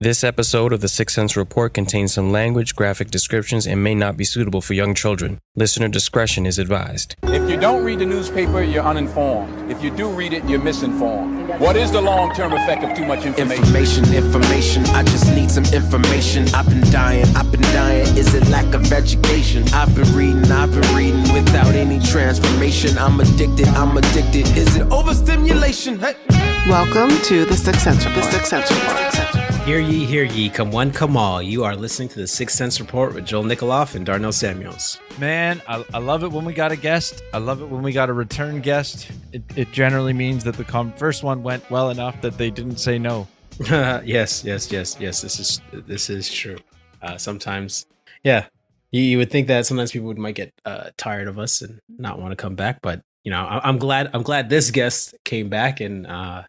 This episode of the Six Cents Report contains some language, graphic descriptions, and may not be suitable for young children. Listener discretion is advised. If you don't read the newspaper, you're uninformed. If you do read it, you're misinformed. What is the long-term effect of too much information? Information, I just need some information. I've been dying. Is it lack of education? I've been reading without any transformation. I'm addicted. Is it overstimulation? Hey. Welcome to the Six Cents Report. Hear ye, come one, come all. You are listening to the Six Cents Report with Joel Nikoloff and Darnell Samuels. Man, I love it when we got a guest. I love it when we got a return guest. It generally means that the first one went well enough that they didn't say no. Yes. This is true. Sometimes, yeah, you would think that sometimes people might get tired of us and not want to come back, but you know, I'm glad this guest came back and.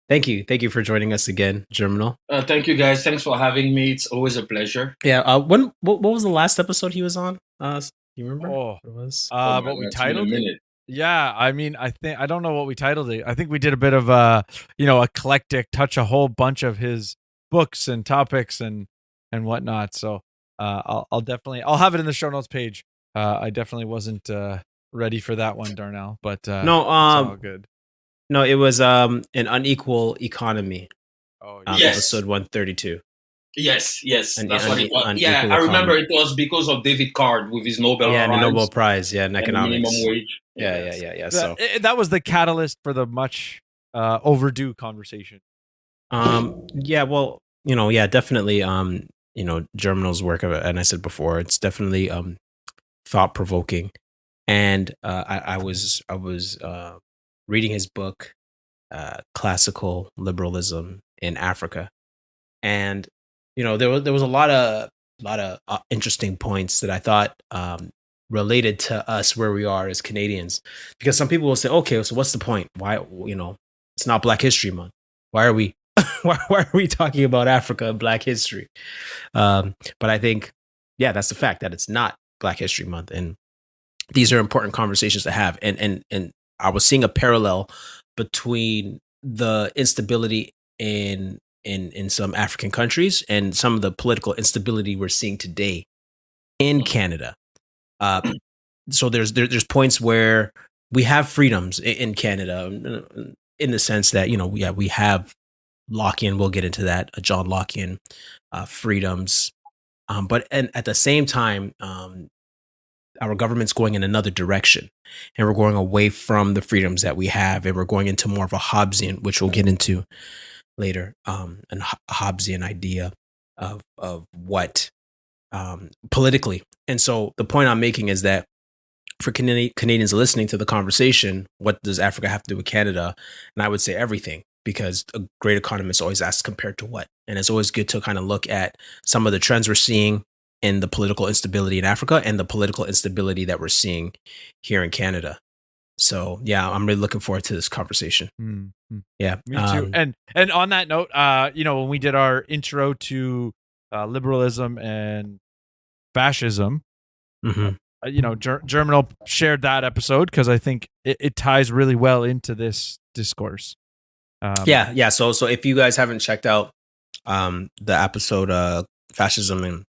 Thank you for joining us again, Germinal. Thank you, guys. Thanks for having me. It's always a pleasure. Yeah. What was the last episode he was on? You remember? What it was? What we titled it? Yeah. I mean, I don't know what we titled it. I think we did a bit of eclectic, touch a whole bunch of his books and topics and whatnot. So I'll have it in the show notes page. I definitely wasn't ready for that one, Darnell. But no, it's all good. No, it was an unequal economy. Oh, yes. Episode 132. Yes, that's what it was. Yeah, I remember it was because of David Card with his Nobel Prize. Yeah, the Nobel Prize, in economics. Minimum wage. Yeah. So that was the catalyst for the much overdue conversation. Definitely. Germinal's work of it, and I said before, it's definitely thought provoking, and I was reading his book, Classical Liberalism in Africa, and there was a lot of interesting points that I thought related to us where we are as Canadians, because some people will say, okay, so what's the point? Why it's not Black History Month? Why are we why are we talking about Africa and Black history? But I think that's the fact that it's not Black History Month, and these are important conversations to have, and I was seeing a parallel between the instability in some African countries and some of the political instability we're seeing today in Canada. So there's points where we have freedoms in Canada, in the sense that we have Lockean. We'll get into that, John Lockean freedoms, but at the same time, our government's going in another direction, and we're going away from the freedoms that we have, and we're going into more of a Hobbesian, which we'll get into later, a Hobbesian idea of what politically. And so the point I'm making is that for Canadians listening to the conversation, what does Africa have to do with Canada? And I would say everything, because a great economist always asks compared to what, and it's always good to kind of look at some of the trends we're seeing in the political instability in Africa and the political instability that we're seeing here in Canada. So I'm really looking forward to this conversation. Mm-hmm. Yeah, me too. And on that note, when we did our intro to liberalism and fascism, Germinal shared that episode because I think it ties really well into this discourse. So if you guys haven't checked out the episode fascism and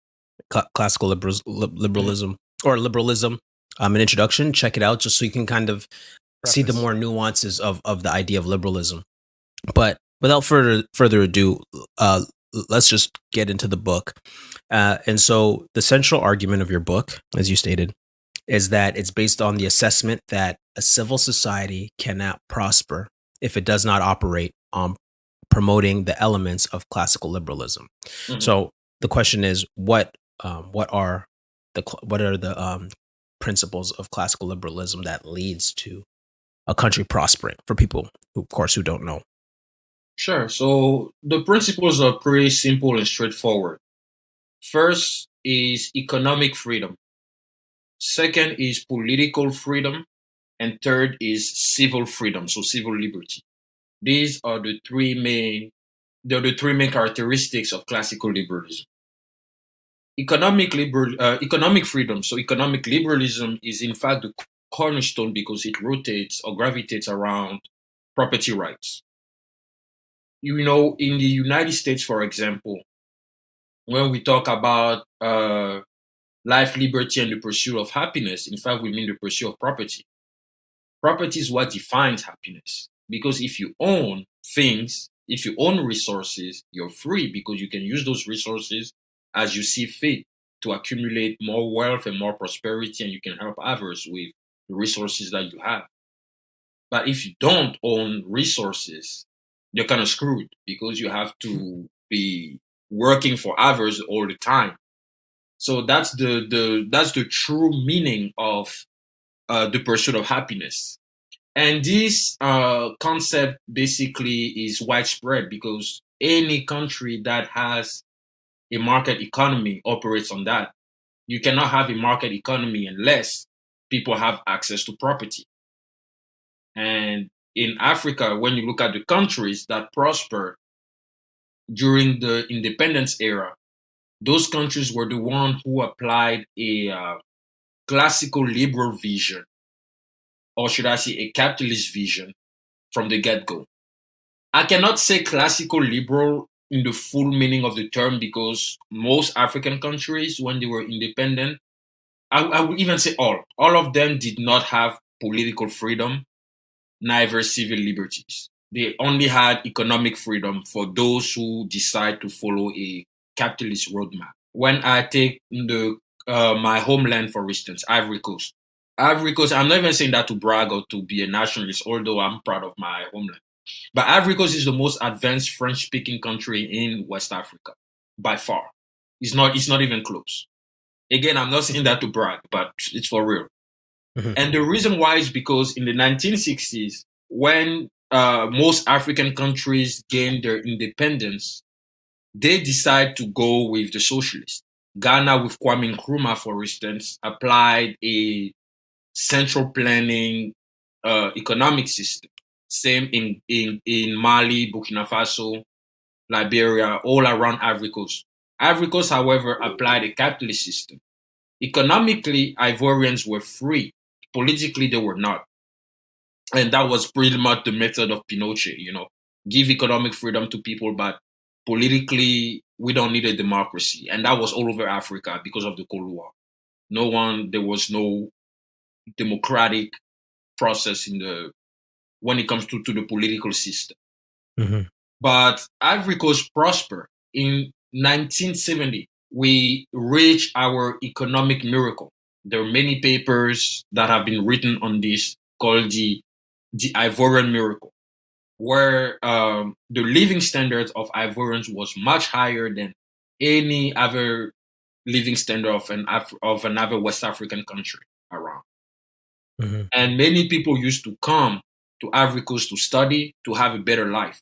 classical liberalism or liberalism, an introduction, check it out just so you can kind of see the more nuances of the idea of liberalism. But without further ado, let's just get into the book. And so the central argument of your book, as you stated, is that it's based on the assessment that a civil society cannot prosper if it does not operate on promoting the elements of classical liberalism. Mm-hmm. So the question is, what are the principles of classical liberalism that leads to a country prospering, for people who, of course, who don't know? Sure. So the principles are pretty simple and straightforward. First is economic freedom. Second is political freedom. And third is civil freedom, so civil liberty. These are the three main characteristics of classical liberalism. Economic freedom. So economic liberalism is in fact the cornerstone because it rotates or gravitates around property rights. In the United States, for example, When we talk about life, liberty, and the pursuit of happiness, in fact, we mean the pursuit of property. Property is what defines happiness. Because if you own things, if you own resources, you're free because you can use those resources as you see fit to accumulate more wealth and more prosperity, and you can help others with the resources that you have. But if you don't own resources, you're kind of screwed because you have to be working for others all the time. So that's the true meaning of the pursuit of happiness. And this concept basically is widespread because any country that has a market economy operates on that. You cannot have a market economy unless people have access to property. And in Africa, when you look at the countries that prospered during the independence era, those countries were the ones who applied a classical liberal vision, or should I say a capitalist vision, from the get-go. I cannot say classical liberal in the full meaning of the term because most African countries, when they were independent, I would even say all of them did not have political freedom, neither civil liberties. They only had economic freedom for those who decide to follow a capitalist roadmap. When I take my homeland, for instance, Ivory Coast. Ivory Coast, I'm not even saying that to brag or to be a nationalist, although I'm proud of my homeland. But Ivory Coast is the most advanced French-speaking country in West Africa, by far. It's not even close. Again, I'm not saying that to brag, but it's for real. Mm-hmm. And the reason why is because in the 1960s, when most African countries gained their independence, they decide to go with the socialists. Ghana, with Kwame Nkrumah, for instance, applied a central planning economic system. Same in Mali, Burkina Faso, Liberia, all around Ivory Coast. Ivory Coast, however, applied a capitalist system. Economically, Ivorians were free. Politically, they were not. And that was pretty much the method of Pinochet, give economic freedom to people, but politically, we don't need a democracy. And that was all over Africa because of the Cold War. There was no democratic process when it comes to the political system. Mm-hmm. But Ivory Coast prospered. In 1970, we reached our economic miracle. There are many papers that have been written on this called the Ivorian miracle, where the living standards of Ivorians was much higher than any other living standard of another West African country around. Mm-hmm. And many people used to come to Ivory Coast to study, to have a better life.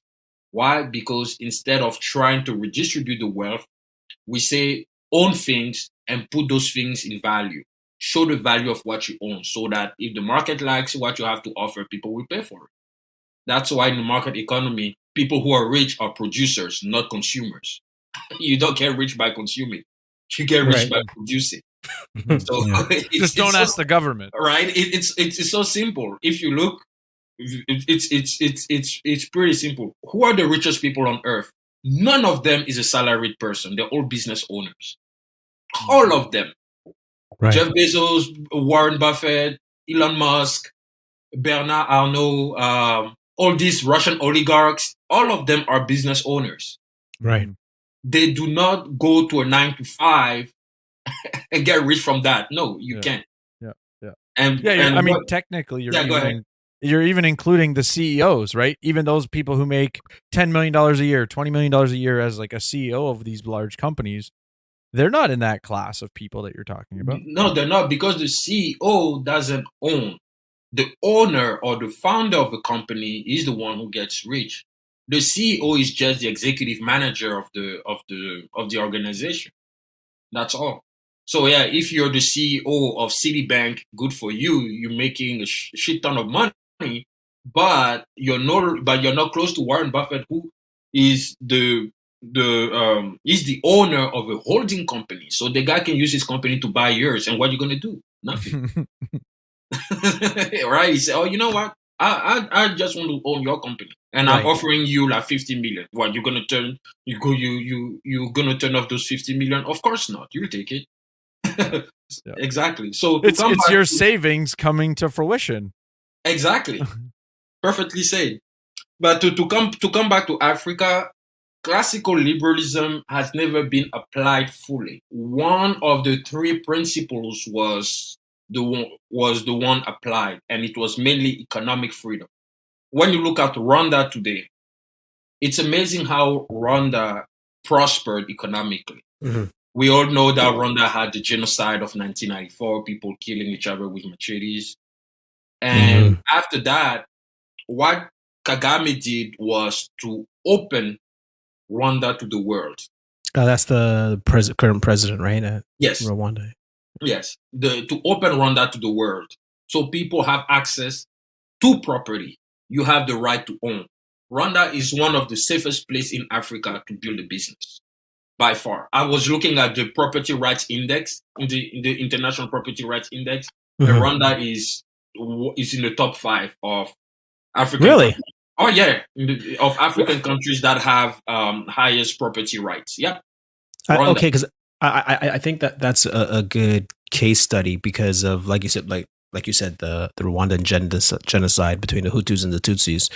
Why? Because instead of trying to redistribute the wealth, we say own things and put those things in value. Show the value of what you own so that if the market likes what you have to offer, people will pay for it. That's why in the market economy, people who are rich are producers, not consumers. You don't get rich by consuming. You get rich by producing. So just don't ask the government. Right? It's so simple. If you look, it's pretty simple. Who are the richest people on earth? None of them is a salaried person. They're all business owners. All of them. Right. Jeff Bezos, Warren Buffett, Elon Musk, Bernard Arnault, all these Russian oligarchs, all of them are business owners. Right. They do not go to a 9-to-5 and get rich from that. No, you can't. Yeah. And technically, you're even including the CEOs, right? Even those people who make $10 million a year, $20 million a year as like a CEO of these large companies, they're not in that class of people that you're talking about. No, they're not, because the CEO doesn't own. The owner or the founder of a company is the one who gets rich. The CEO is just the executive manager of the organization. That's all. So yeah, if you're the CEO of Citibank, good for you. You're making a shit ton of money, but you're not close to Warren Buffett, who is the owner of a holding company. So the guy can use his company to buy yours, and what are you gonna do? Nothing. Right? He said, "Oh, you know what? I just want to own your company, and I'm offering you like 50 million. What, you're gonna turn off those 50 million? Of course not. You'll take it. Yeah. Exactly. So it's your savings coming to fruition. Exactly. Perfectly said. But to come back to Africa, classical liberalism has never been applied fully. One of the three principles was the one applied, and it was mainly economic freedom. When you look at Rwanda today, it's amazing how Rwanda prospered economically. Mm-hmm. We all know that Rwanda had the genocide of 1994, people killing each other with machetes. And after that, what Kagame did was to open Rwanda to the world. That's the current president, right? Yes. Rwanda. Yes. To open Rwanda to the world. So people have access to property. You have the right to own. Rwanda is one of the safest places in Africa to build a business, by far. I was looking at the property rights index, in the International Property Rights Index, and Rwanda is in the top 5 of African countries. Oh yeah, of African countries that have highest property rights. Yep. Okay, because I think that's a good case study because of, like you said, the Rwandan genocide between the Hutus and the Tutsis,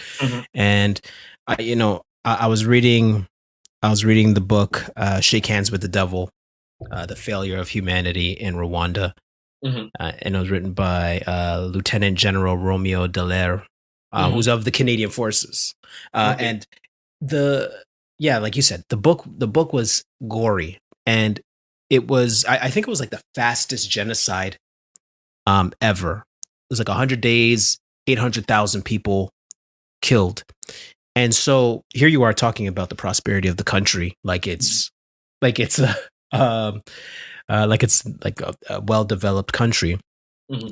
and I was reading the book "Shake Hands with the Devil," the failure of humanity in Rwanda, and it was written by Lieutenant General Romeo Dallaire, who's of the Canadian Forces, and like you said, the book was gory, and it was I think it was like the fastest genocide ever. It was like 100 days, 800,000 people killed. And so here you are talking about the prosperity of the country, like it's a well-developed country,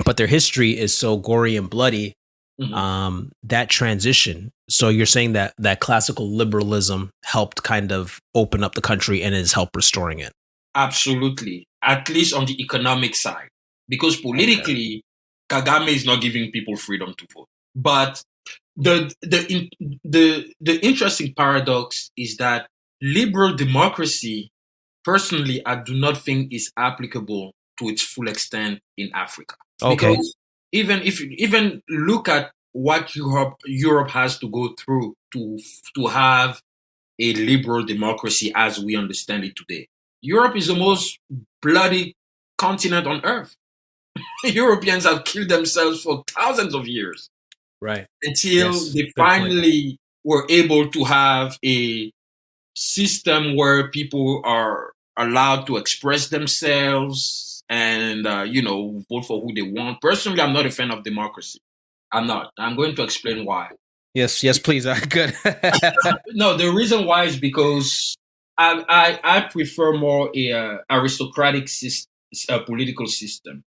but their history is so gory and bloody. That transition. So you're saying that classical liberalism helped kind of open up the country and has helped restoring it. Absolutely, at least on the economic side, because politically, Kagame is not giving people freedom to vote. But the interesting paradox is that liberal democracy, personally, I do not think is applicable to its full extent in Africa. Okay. Because even look at what Europe has to go through to have a liberal democracy as we understand it today. Europe is the most bloody continent on earth. Europeans have killed themselves for thousands of years. Right. Until they finally were able to have a system where people are allowed to express themselves and, vote for who they want. Personally, I'm not a fan of democracy. I'm not. I'm going to explain why. Yes, please. Good. No, the reason why is because I prefer more a aristocratic political system.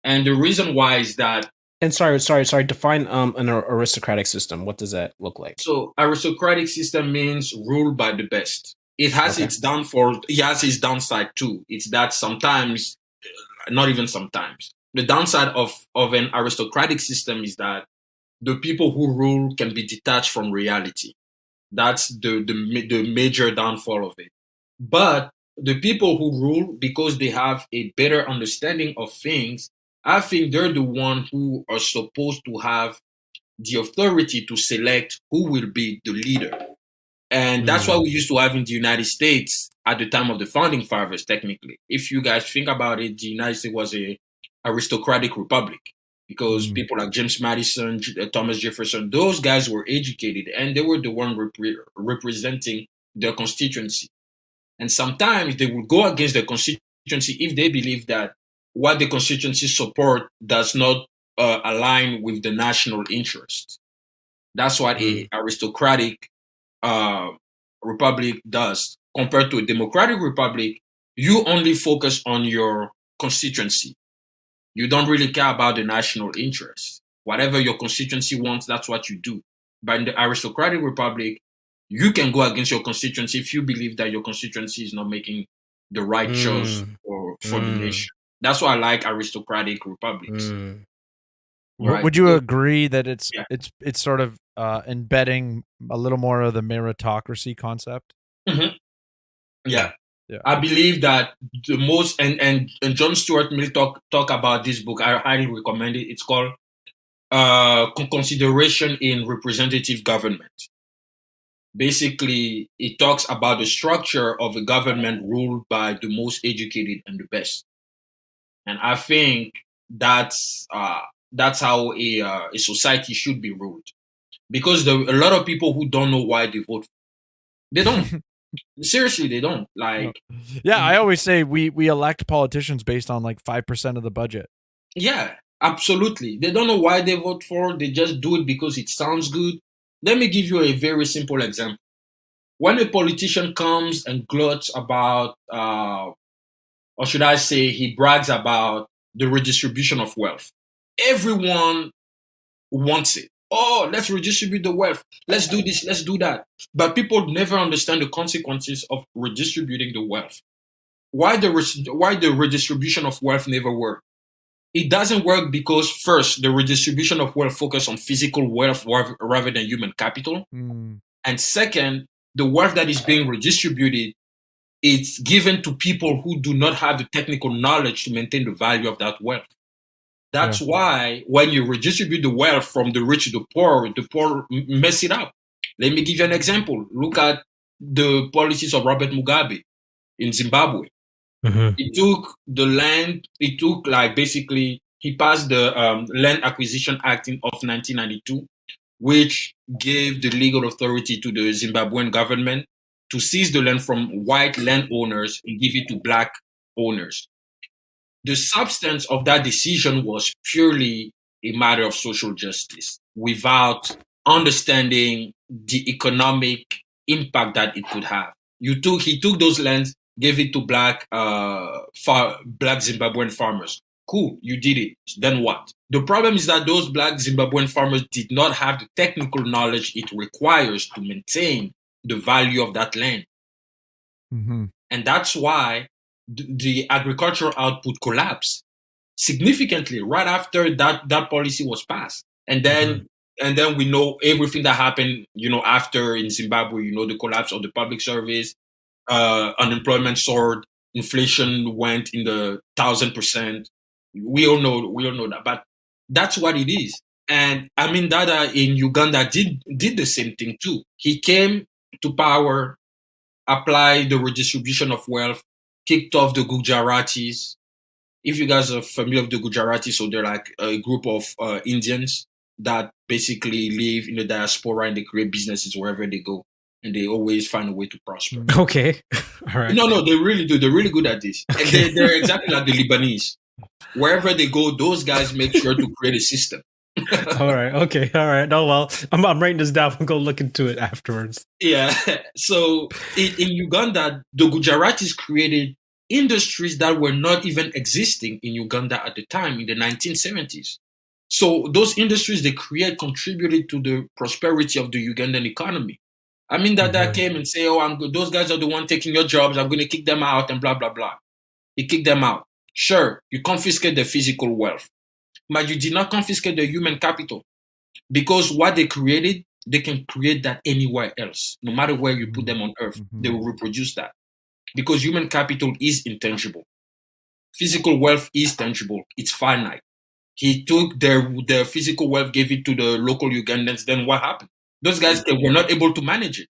And the reason why is that. And sorry. Define an aristocratic system. What does that look like? So aristocratic system means ruled by the best. It has its downfall. It has its downside too. It's that sometimes, not even sometimes, the downside of an aristocratic system is that the people who rule can be detached from reality. That's the major downfall of it. But the people who rule, because they have a better understanding of things, I think they're the ones who are supposed to have the authority to select who will be the leader. And that's what we used to have in the United States at the time of the founding fathers, technically. If you guys think about it, the United States was an aristocratic republic because people like James Madison, Thomas Jefferson, those guys were educated and they were the one representing their constituency. And sometimes they will go against the constituency if they believe that what the constituency support does not align with the national interest. That's what a aristocratic republic does. Compared to a democratic republic, you only focus on your constituency. You don't really care about the national interest. Whatever your constituency wants, that's what you do. But in the aristocratic republic, you can go against your constituency if you believe that your constituency is not making the right choice for the nation. That's why I like aristocratic republics. Right. Would you agree that it's Yeah. it's sort of embedding a little more of the meritocracy concept? Mhm. Yeah. Yeah. I believe that the most and John Stuart Mill talk about this book. I highly recommend it. It's called Consideration in Representative Government. Basically, it talks about the structure of a government ruled by the most educated and the best. And I think that's how a society should be ruled. Because a lot of people who don't know why they vote, they don't. Seriously, they don't. Like, yeah, I always say we elect politicians based on like 5% of the budget. yeah, absolutely. They don't know why they vote for. They just do it because it sounds good. Let me give you a very simple example. When a politician comes and gloats about, or should I say, he brags about the redistribution of wealth, everyone wants it. Oh, let's redistribute the wealth. Let's do this. Let's do that. But people never understand the consequences of redistributing the wealth. Why the redistribution of wealth never work? It doesn't work because first, the redistribution of wealth focus on physical wealth rather than human capital. And second, the wealth that is being redistributed, it's given to people who do not have the technical knowledge to maintain the value of that wealth. That's why when you redistribute the wealth from the rich to the poor mess it up. Let me give you an example. Look at the policies of Robert Mugabe in Zimbabwe. He took the land, basically, he passed the Land Acquisition Act of 1992, which gave the legal authority to the Zimbabwean government to seize the land from white landowners and give it to black owners. The substance of that decision was purely a matter of social justice without understanding the economic impact that it could have. He took those lands, gave it to black Zimbabwean farmers. Cool, you did it. Then what? The problem is that those black Zimbabwean farmers did not have the technical knowledge it requires to maintain the value of that land. And that's why the agricultural output collapsed significantly right after that policy was passed. And then we know everything that happened, after in Zimbabwe, the collapse of the public service, unemployment soared, inflation went in the 1,000%. We all know that, but that's what it is. And Amin Dada in Uganda did the same thing too. He came to power, applied the redistribution of wealth, kicked off the Gujaratis. If you guys are familiar with the Gujaratis, so they're like a group of Indians that basically live in the diaspora and they create businesses wherever they go. And they always find a way to prosper. Okay. All right. No, they really do. They're really good at this. Okay. And they're exactly like the Lebanese. Wherever they go, those guys make sure to create a system. All right. Okay. All right. Oh, well, I'm writing this down. I'll go look into it afterwards. Yeah. So in Uganda, the Gujaratis created industries that were not even existing in Uganda at the time in the 1970s. So those industries they create contributed to the prosperity of the Ugandan economy. I mean that came and say, "Oh, those guys are the one taking your jobs. I'm going to kick them out," and blah blah blah. He kicked them out. Sure, you confiscate the physical wealth, but you did not confiscate the human capital, because what they created, they can create that anywhere else, no matter where you put them on earth. They will reproduce that, because human capital is intangible. Physical wealth is tangible. It's finite. He took their physical wealth, gave it to the local Ugandans. Then what happened? Those guys, they were not able to manage it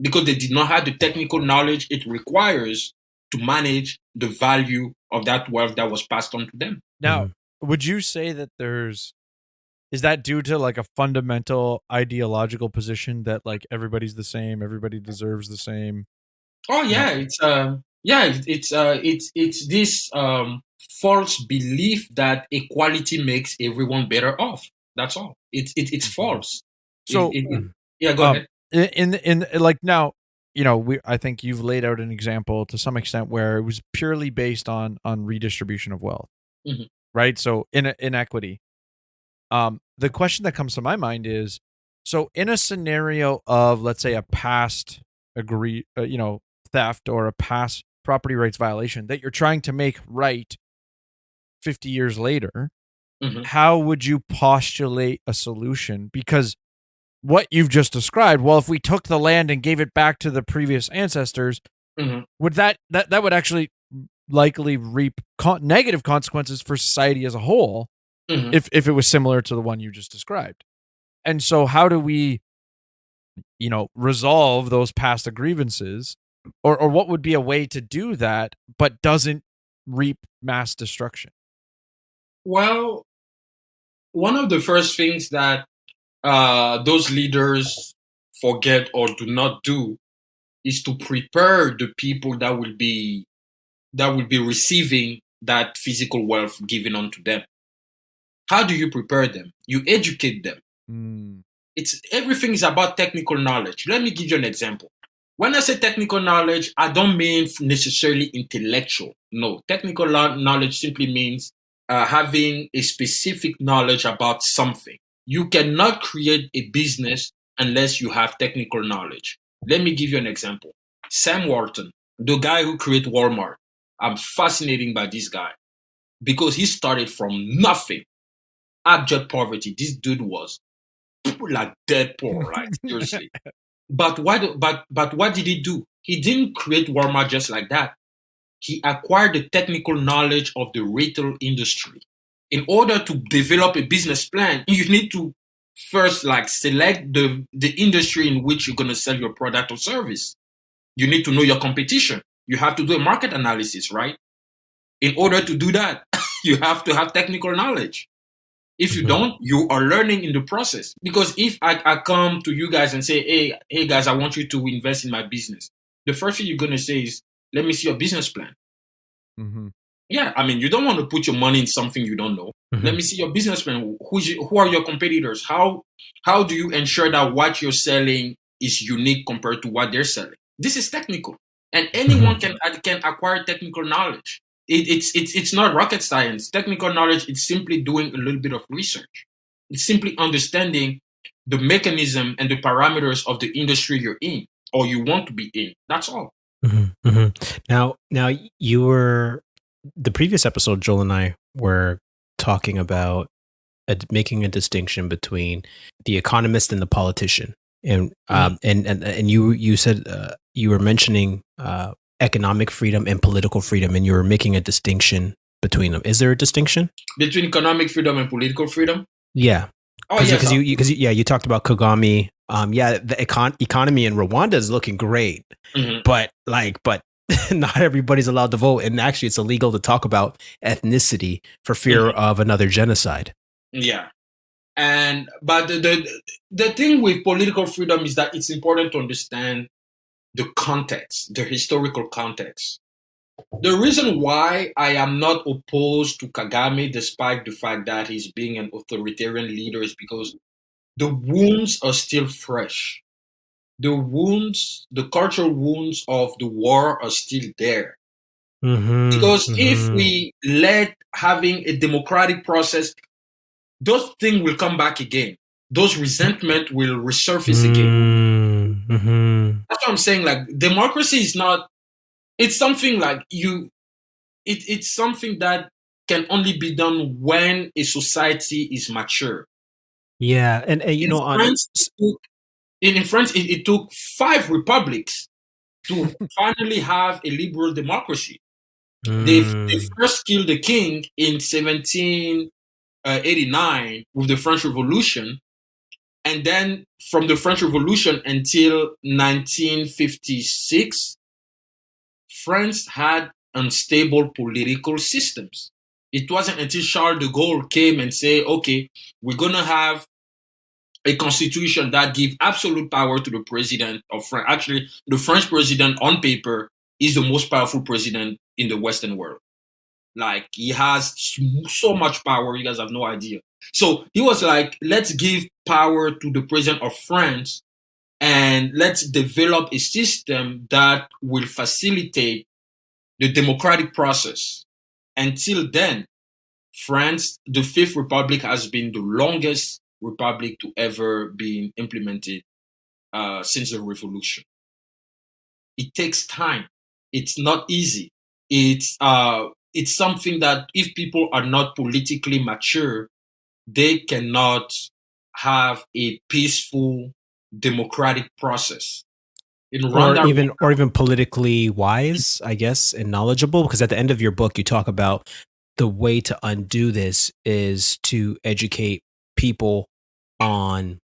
because they did not have the technical knowledge it requires to manage the value of that wealth that was passed on to them. Now, would you say that is that due to like a fundamental ideological position that like everybody's the same, everybody deserves the same? Oh yeah, it's this false belief that equality makes everyone better off. That's all. It's false. So yeah, go ahead. In like now, I think you've laid out an example to some extent where it was purely based on redistribution of wealth, right? So inequity. The question that comes to my mind is, so in a scenario of, let's say, a past theft or a past property rights violation that you're trying to make right 50 years later, how would you postulate a solution? Because what you've just described, well, if we took the land and gave it back to the previous ancestors, would that would actually likely reap negative consequences for society as a whole, if it was similar to the one you just described. And so how do we, resolve those past grievances, or what would be a way to do that but doesn't reap mass destruction? Well, one of the first things that those leaders forget or do not do is to prepare the people that will be receiving that physical wealth given unto them. How do you prepare them? You educate them. Everything is about technical knowledge. Let me give you an example. When I say technical knowledge, I don't mean necessarily intellectual. No, technical knowledge simply means having a specific knowledge about something. You cannot create a business unless you have technical knowledge. Let me give you an example. Sam Walton, the guy who created Walmart. I'm fascinated by this guy because he started from nothing. Abject poverty. This dude was like dead poor, like seriously. But what did he do? He didn't create Walmart just like that. He acquired the technical knowledge of the retail industry. In order to develop a business plan, you need to first select the industry in which you're going to sell your product or service. You need to know your competition. You have to do a market analysis, right? In order to do that, you have to have technical knowledge. If you don't, you are learning in the process. Because if I come to you guys and say, hey guys, I want you to invest in my business, the first thing you're going to say is, let me see your business plan. Yeah, I mean, you don't want to put your money in something you don't know. Let me see your business plan. Who are your competitors? How do you ensure that what you're selling is unique compared to what they're selling? This is technical. And anyone can acquire technical knowledge. It's not rocket science. Technical knowledge is simply doing a little bit of research. It's simply understanding the mechanism and the parameters of the industry you're in or you want to be in. That's all. Now you were the previous episode. Joel and I were talking about making a distinction between the economist and the politician, and you said you were mentioning economic freedom and political freedom, and you were making a distinction between them. Is there a distinction between economic freedom and political freedom? Yeah. Because you talked about Kagame. The economy in Rwanda is looking great, but not everybody's allowed to vote, and actually, it's illegal to talk about ethnicity for fear of another genocide. Yeah, but the thing with political freedom is that it's important to understand the context, the historical context. The reason why I am not opposed to Kagame, despite the fact that he's being an authoritarian leader, is because the wounds are still fresh. The cultural wounds of the war are still there. Because if we let having a democratic process, those things will come back again. Those resentment will resurface again. That's what I'm saying. Democracy is not. It's something it's something that can only be done when a society is mature. Yeah, and in France, it took 5 republics to finally have a liberal democracy. They first killed the king in 1789 with the French Revolution, and then from the French Revolution until 1956, France had unstable political systems. It wasn't until Charles de Gaulle came and said, okay, we're going to have a constitution that gives absolute power to the president of France. Actually, the French president on paper is the most powerful president in the Western world. He has so much power, you guys have no idea. So he was like, let's give power to the president of France and let's develop a system that will facilitate the democratic process. Until then, France, the Fifth Republic, has been the longest republic to ever be implemented since the revolution. It takes time. It's not easy. It's something that if people are not politically mature, they cannot have a peaceful democratic process. In Rwanda, or even politically wise, I guess, and knowledgeable. Because at the end of your book, you talk about the way to undo this is to educate people on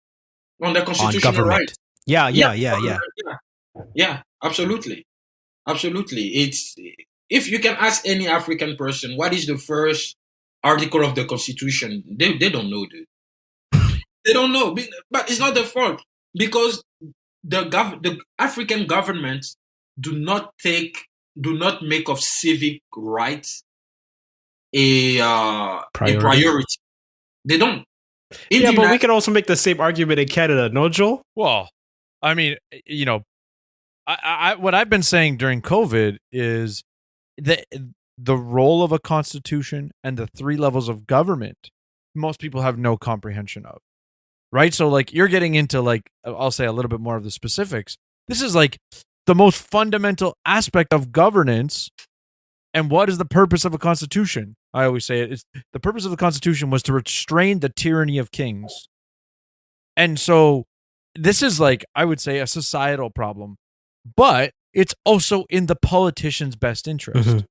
the constitutional government. right. Yeah, absolutely. It's, if you can ask any African person what is the first article of the Constitution, they don't know, dude. They don't know, but it's not their fault, because the African governments do not make of civic rights a priority. They don't. But we can also make the same argument in Canada, no, Joel? Well, I mean, I what I've been saying during COVID is the role of a constitution and the 3 levels of government, most people have no comprehension of. Right? So like you're getting into like, I'll say a little bit more of the specifics. This is like the most fundamental aspect of governance. And what is the purpose of a constitution? I always say it's the purpose of the constitution was to restrain the tyranny of kings. And so this is like, I would say, a societal problem, but it's also in the politician's best interest.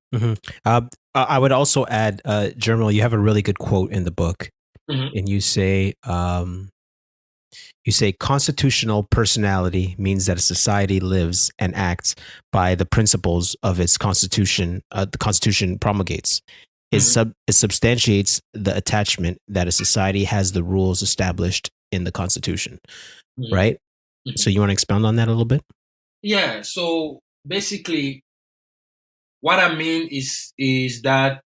I would also add, Germinal, you have a really good quote in the book, and you say, constitutional personality means that a society lives and acts by the principles of its constitution. The Constitution promulgates. It substantiates the attachment that a society has the rules established in the Constitution. Right? So you want to expound on that a little bit? Yeah. So basically, what I mean is that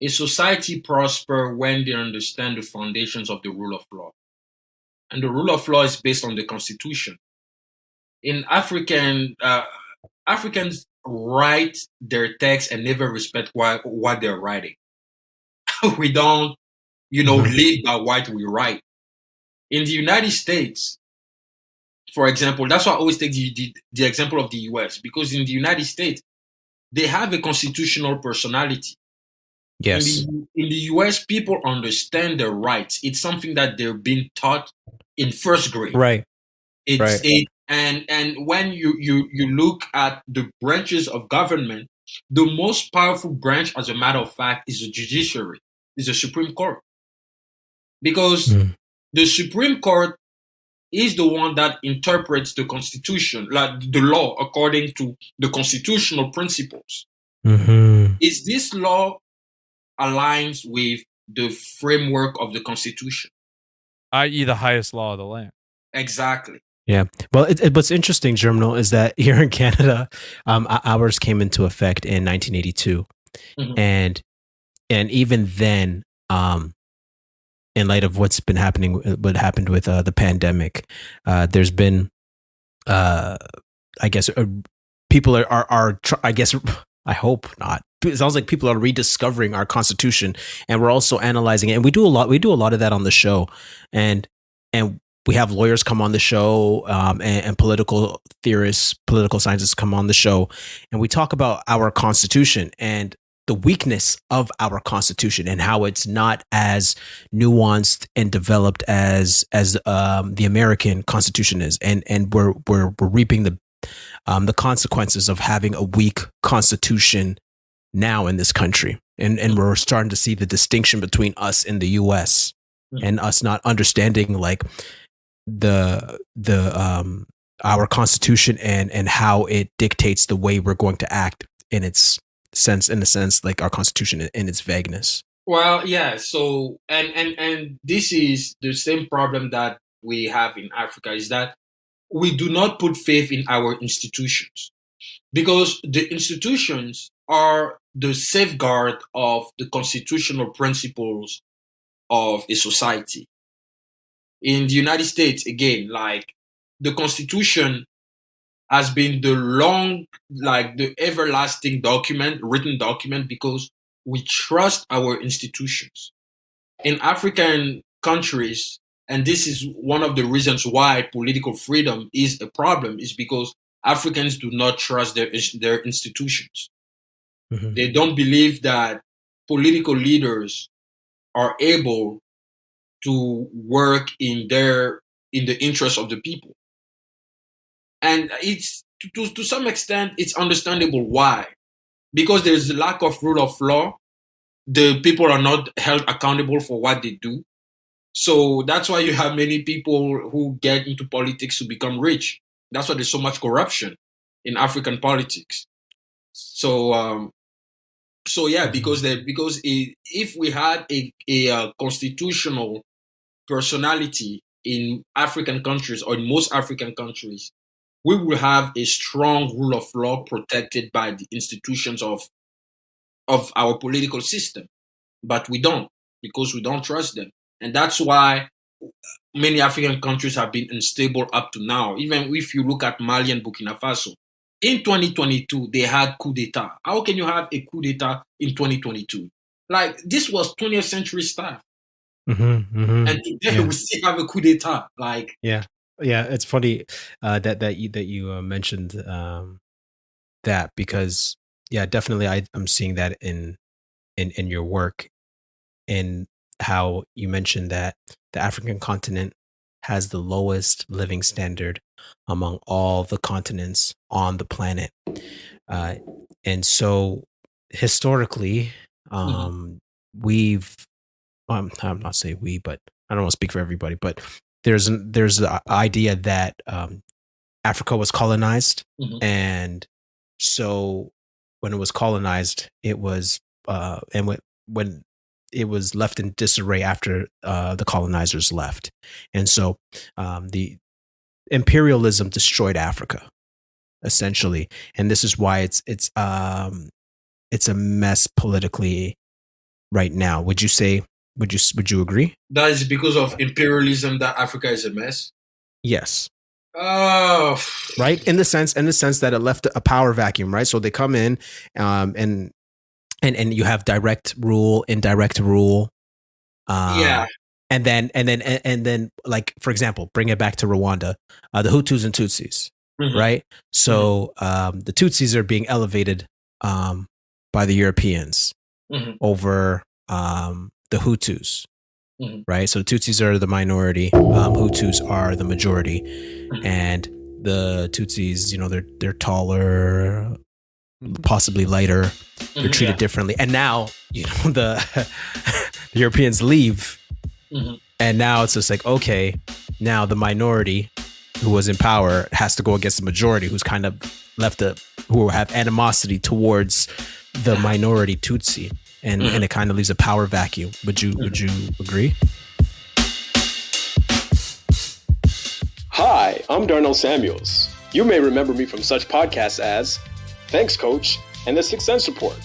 a society prospers when they understand the foundations of the rule of law. And the rule of law is based on the Constitution. In Africans write their text and never respect what they're writing. We don't, live by what we write. In the United States, for example, that's why I always take the example of the US, because in the United States, they have a constitutional personality. Yes. In the US, people understand their rights. It's something that they're being taught in first grade. Right. And when you look at the branches of government, the most powerful branch, as a matter of fact, is the judiciary, is the Supreme Court. Because the Supreme Court is the one that interprets the Constitution, like the law, according to the constitutional principles. Is this law aligns with the framework of the Constitution? I.e. the highest law of the land. Exactly. Yeah. Well, what's interesting, Germinal, is that here in Canada, ours came into effect in 1982. And even then, in light of what happened with the pandemic, there's been, I guess, people are I guess, I hope not. It sounds like people are rediscovering our Constitution, and we're also analyzing it. And we do a lot of that on the show, and we have lawyers come on the show, and political theorists, political scientists come on the show, and we talk about our Constitution and the weakness of our Constitution and how it's not as nuanced and developed as the American Constitution is, and we're reaping the consequences of having a weak Constitution now in this country, and we're starting to see the distinction between us and the U.S. and us not understanding like our Constitution and how it dictates the way we're going to act in a sense, like our Constitution in its vagueness. Well, yeah. So and this is the same problem that we have in Africa, is that we do not put faith in our institutions, because the institutions are the safeguard of the constitutional principles of a society. In the United States, again, like the Constitution has been the everlasting written document, because we trust our institutions. In African countries, and this is one of the reasons why political freedom is a problem, is because Africans do not trust their institutions. They don't believe that political leaders are able to work in the interest of the people. And it's to some extent it's understandable why. Because there's a lack of rule of law, the people are not held accountable for what they do. So that's why you have many people who get into politics to become rich. That's why there's so much corruption in African politics. So yeah, because if we had a constitutional personality in African countries or in most African countries, we will have a strong rule of law protected by the institutions of our political system. But we don't, because we don't trust them. And that's why many African countries have been unstable up to now. Even if you look at Mali and Burkina Faso, in 2022, they had coup d'etat. How can you have a coup d'etat in 2022? Like, this was 20th century stuff. And today we still have a coup d'etat. Like, yeah, it's funny that you mentioned that, because definitely I'm seeing that in your work, and how you mentioned that the African continent has the lowest living standard among all the continents on the planet, and so historically, we've I'm not saying we, but I don't want to speak for everybody, but there's the idea that Africa was colonized, and so when it was colonized, it was when it was left in disarray after the colonizers left, and so the imperialism destroyed Africa essentially, and this is why it's a mess politically right now. Would you agree? That is because of imperialism that Africa is a mess? Yes. Oh, right. In the sense that it left a power vacuum, right? So they come in, and you have direct rule, indirect rule. Yeah. And then, like, for example, bring it back to Rwanda, the Hutus and Tutsis, right? So the Tutsis are being elevated by the Europeans over the Hutus, right? So the Tutsis are the minority, Hutus are the majority, and the Tutsis, they're taller, possibly lighter, they're treated differently, and now the Europeans leave, and now it's just like, okay, now the minority who was in power has to go against the majority, who's kind of who have animosity towards the minority Tutsi. And it kind of leaves a power vacuum. Would you agree? Hi, I'm Darnell Samuels. You may remember me from such podcasts as Thanks Coach and the Sixth Sense Report.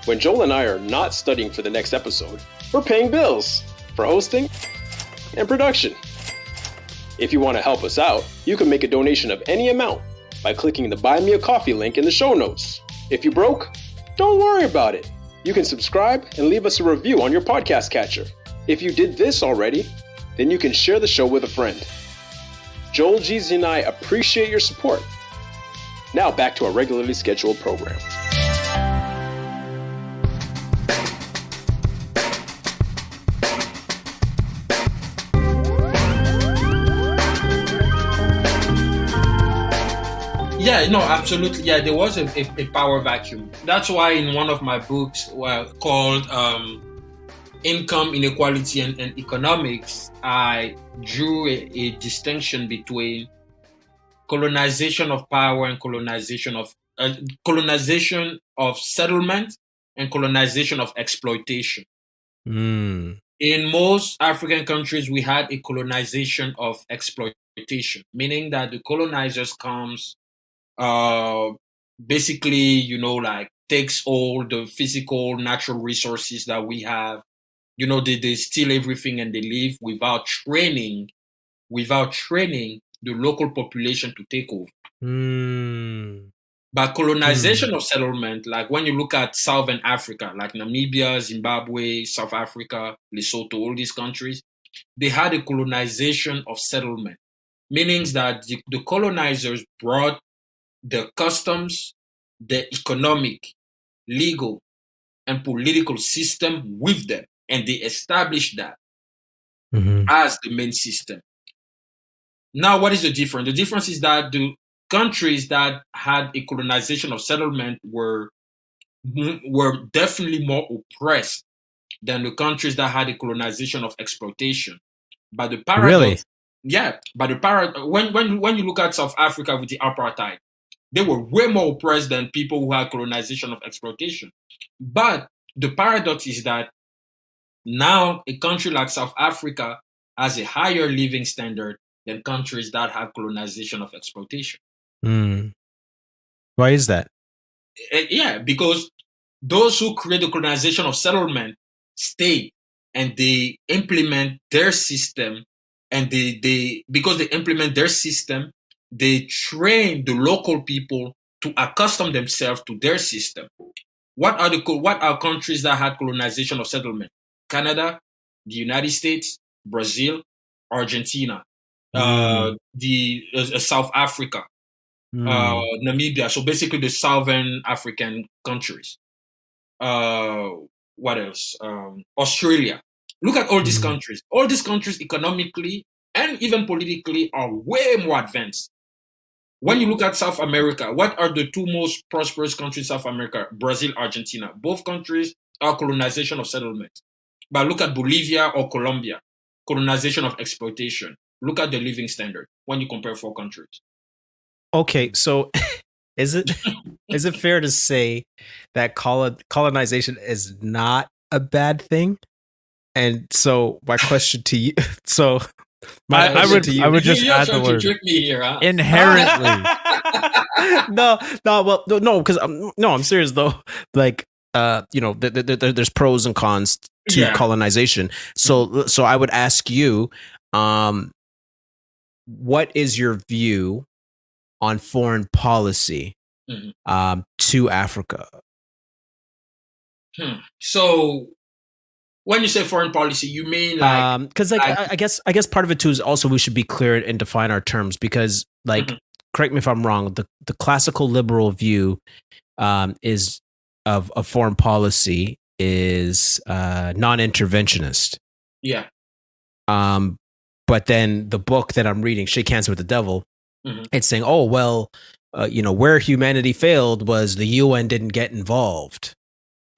When Joel and I are not studying for the next episode, we're paying bills for hosting and production. If you want to help us out, you can make a donation of any amount by clicking the Buy Me a Coffee link in the show notes. If you broke, don't worry about it. You can subscribe and leave us a review on your podcast catcher. If you did this already, then you can share the show with a friend. Joel, Jeezy, and I appreciate your support. Now back to our regularly scheduled program. Yeah, no, absolutely. Yeah, there was a power vacuum. That's why in one of my books called Income Inequality and Economics, I drew a distinction between colonization of power and colonization of settlement and colonization of exploitation. In most African countries, we had a colonization of exploitation, meaning that the colonizers comes basically, like takes all the physical, natural resources that we have. They steal everything and they leave without training the local population to take over. But colonization of settlement, like when you look at Southern Africa, like Namibia, Zimbabwe, South Africa, Lesotho, all these countries, they had a colonization of settlement, meaning that the colonizers brought the customs, the economic, legal, and political system with them, and they established that. as the main system. Now, what is the difference? The difference is that the countries that had a colonization of settlement were definitely more oppressed than the countries that had a colonization of exploitation. But the paradox, Really? Yeah, but the when you look at South Africa with the apartheid, they were way more oppressed than people who had colonization of exploitation. But the paradox is that now a country like South Africa has a higher living standard than countries that have colonization of exploitation. Why is that? Yeah, because those who create the colonization of settlement stay and they implement their system, and because they implement their system, they train the local people to accustom themselves to their system. What are countries that had colonization of settlement? Canada, the United States, Brazil, Argentina, South Africa, Namibia. So basically the Southern African countries. What else? Australia. Look at all these countries. All these countries economically and even politically are way more advanced. When you look at South America, what are the two most prosperous countries in South America? Brazil, Argentina. Both countries are colonization of settlement. But look at Bolivia or Colombia, colonization of exploitation. Look at the living standard when you compare four countries. Okay, so is it fair to say that colonization is not a bad thing? And so my question to you, I would just add the word trick me here, huh? inherently. No, because I'm serious though. Like, there's pros and cons to colonization. So I would ask you, what is your view on foreign policy to Africa? So when you say foreign policy, you mean like because I guess part of it too is also we should be clear and define our terms, because correct me if I'm wrong, the classical liberal view is of foreign policy is non-interventionist. Yeah. But then the book that I'm reading, Shake Hands with the Devil, it's saying, oh well, where humanity failed was the UN didn't get involved.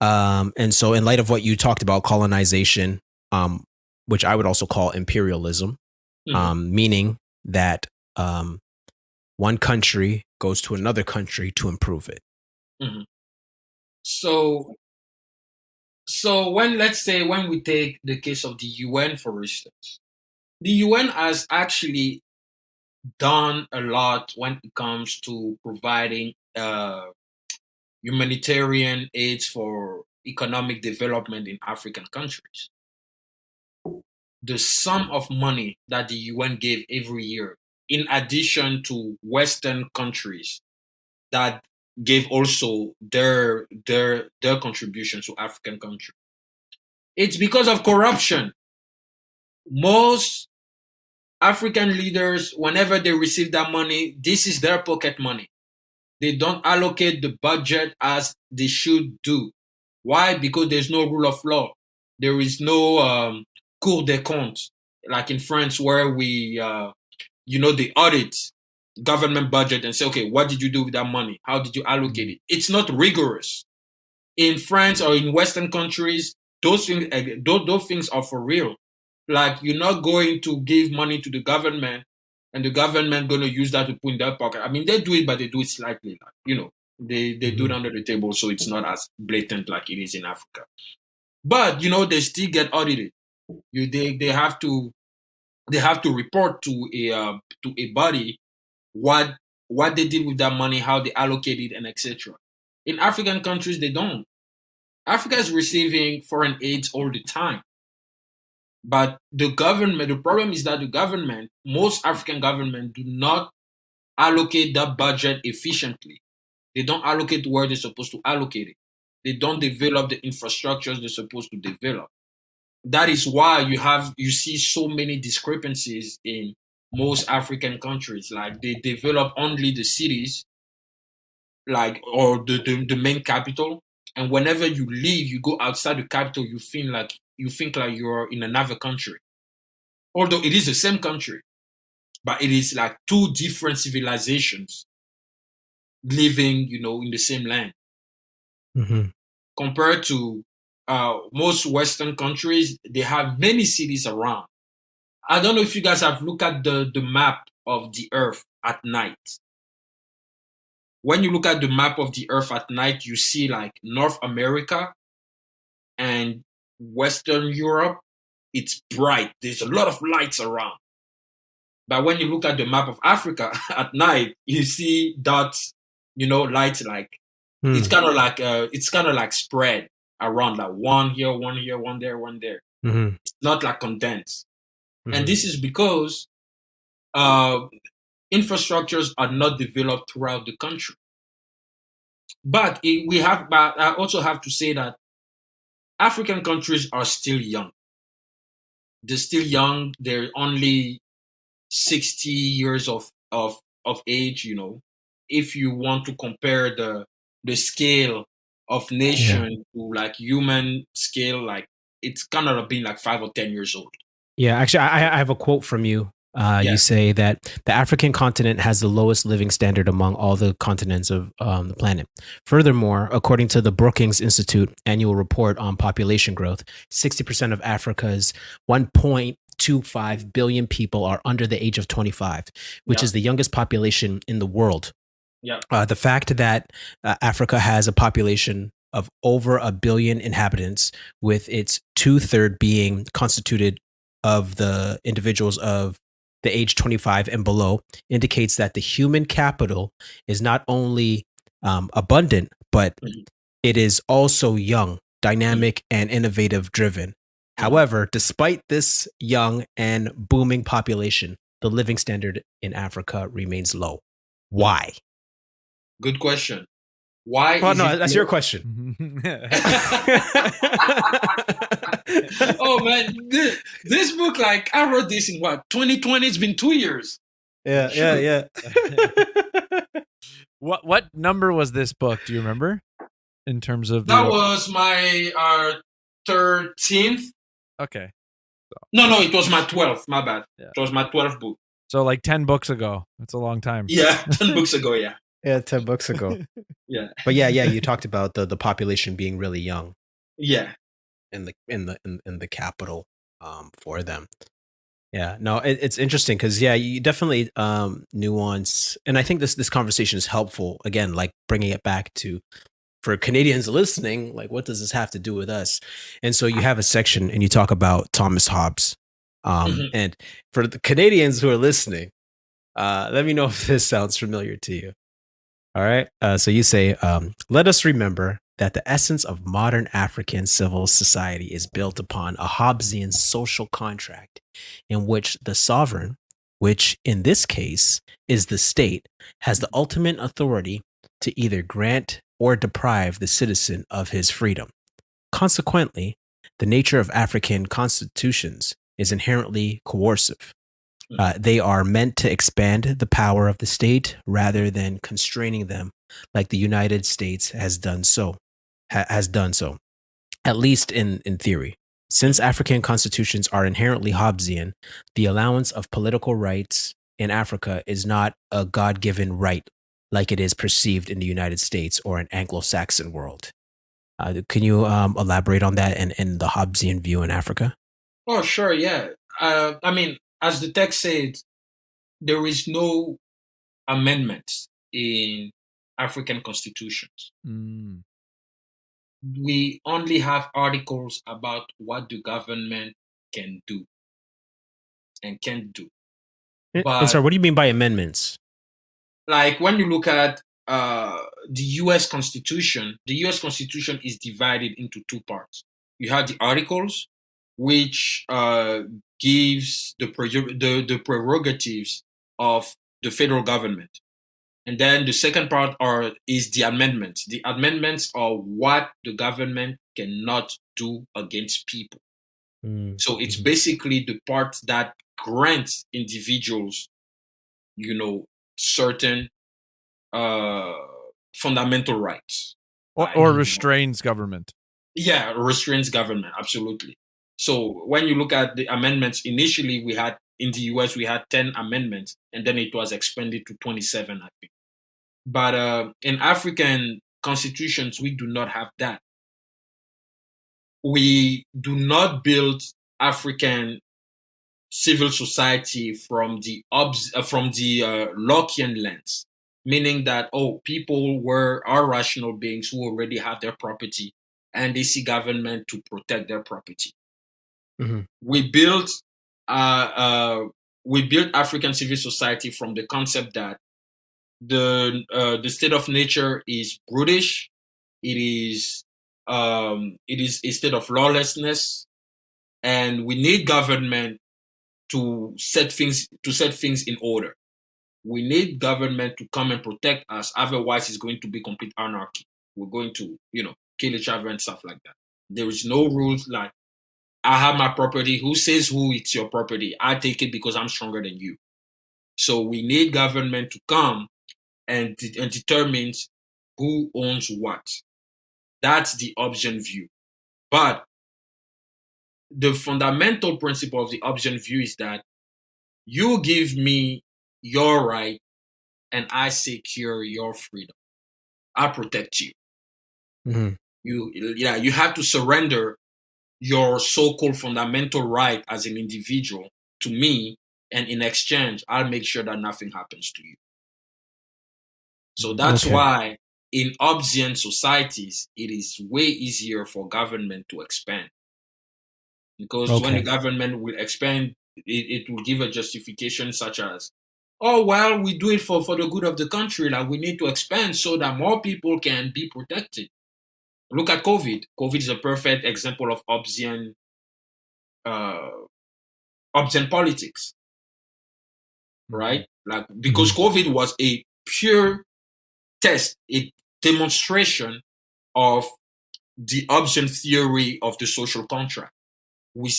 And so in light of what you talked about, colonization, which I would also call imperialism, meaning that one country goes to another country to improve it. So when we take the case of the UN, for instance, the UN has actually done a lot when it comes to providing humanitarian aids for economic development in African countries. The sum of money that the UN gave every year, in addition to Western countries that gave also their contributions to African countries, it's because of corruption. Most African leaders, whenever they receive that money, this is their pocket money. They don't allocate the budget as they should do. Why? Because there's no rule of law. There is no Cour des comptes, like in France, where we, they audit government budget and say, okay, what did you do with that money? How did you allocate it? It's not rigorous. In France or in Western countries, those things are for real. Like, you're not going to give money to the government and the government going to use that to put in their pocket. I mean, they do it, but they do it slightly. They do it under the table, so it's not as blatant like it is in Africa. But they still get audited. They have to report to a body what they did with that money, how they allocate it, and etc. In African countries, they don't. Africa is receiving foreign aid all the time. But the problem is that most African governments do not allocate that budget efficiently. They don't allocate where they're supposed to allocate it. They don't develop the infrastructures they're supposed to develop. That is why you see so many discrepancies in most African countries. Like, they develop only the cities, or the main capital. And whenever you leave, you go outside the capital, you think like you're in another country. although it is the same country, but it is like two different civilizations living, in the same land. Mm-hmm. Compared to most Western countries, they have many cities around. I don't know if you guys have looked at the map of the Earth at night. When you look at the map of the Earth at night, you see like North America and Western Europe. It's bright. There's a lot of lights around. But when you look at the map of Africa at night, you see dots, lights like it's kind of like spread around, like one here, one there, one there. Mm-hmm. It's not like condensed. Mm-hmm. And this is because infrastructures are not developed throughout the country. But I also have to say that African countries are still young. They're still young. They're only 60 years of age, if you want to compare the scale of nation to like human scale, like it's kind of been like 5 or 10 years old. Yeah, actually, I have a quote from you. You say that the African continent has the lowest living standard among all the continents of the planet. Furthermore, according to the Brookings Institute annual report on population growth, 60% of Africa's 1.25 billion people are under the age of 25, which is the youngest population in the world. Yeah. The fact that Africa has a population of over 1 billion inhabitants, with its 2/3 being constituted of the individuals of the age 25 and below, indicates that the human capital is not only abundant, but it is also young, dynamic, and innovative driven. However, despite this young and booming population, the living standard in Africa remains low. Why? Good question. Why? Well, no, that's your question. Oh man, this book, like I wrote this in 2020? It's been 2 years. Yeah. What number was this book? Do you remember? In terms of that was my 13th. Okay. No, it was my 12th. My bad. Yeah. It was my 12th book. So like 10 books ago. That's a long time. Yeah, 10 books ago. Yeah. Yeah, 10 books ago. Yeah. But yeah, you talked about the population being really young. Yeah. In the capital for them. Yeah. No, it's interesting because you definitely nuance, and I think this conversation is helpful, again, like bringing it back to, for Canadians listening, like what does this have to do with us? And so you have a section and you talk about Thomas Hobbes. And for the Canadians who are listening, let me know if this sounds familiar to you. All right. So you say, let us remember that the essence of modern African civil society is built upon a Hobbesian social contract in which the sovereign, which in this case is the state, has the ultimate authority to either grant or deprive the citizen of his freedom. Consequently, the nature of African constitutions is inherently coercive. They are meant to expand the power of the state rather than constraining them, like the United States has done so, at least in theory. Since African constitutions are inherently Hobbesian, the allowance of political rights in Africa is not a God-given right like it is perceived in the United States or an Anglo-Saxon world. Can you elaborate on that and the Hobbesian view in Africa? Oh, sure, yeah. I mean, as the text said, there is no amendments in African constitutions. We only have articles about what the government can do and can't do. And sorry, what do you mean by amendments? Like when you look at the U.S. Constitution, the U.S. Constitution is divided into two parts. You have the articles, which gives the prerogatives of the federal government. And then the second part is the amendments. The amendments are what the government cannot do against people. So it's basically the part that grants individuals, certain fundamental rights. Or restrains government. Yeah, restrains government, absolutely. So when you look at the amendments, initially in the US, we had 10 amendments, and then it was expanded to 27, I think. But in African constitutions, we do not have that. We do not build African civil society from the Lockean lens, meaning that people are rational beings who already have their property, and they see government to protect their property. Mm-hmm. We built African civil society from the concept that the state of nature is brutish. It is a state of lawlessness, and we need government to set things in order. We need government to come and protect us. Otherwise, it's going to be complete anarchy. We're going to, kill each other and stuff like that. There is no rules like, I have my property. Who says who it's your property? I take it because I'm stronger than you. So we need government to come and determine who owns what. That's the Hobbesian view. But the fundamental principle of the Hobbesian view is that you give me your right and I secure your freedom. I protect you. Mm-hmm. You have to surrender your so-called fundamental right as an individual to me, and in exchange, I'll make sure that nothing happens to you. So that's why in Hobbesian societies, it is way easier for government to expand. Because when the government will expand, it will give a justification such as, we do it for the good of the country. Like, we need to expand so that more people can be protected. Look at COVID. COVID is a perfect example of Hobbesian politics, right? Like, because COVID was a pure test, a demonstration of the Hobbesian theory of the social contract. We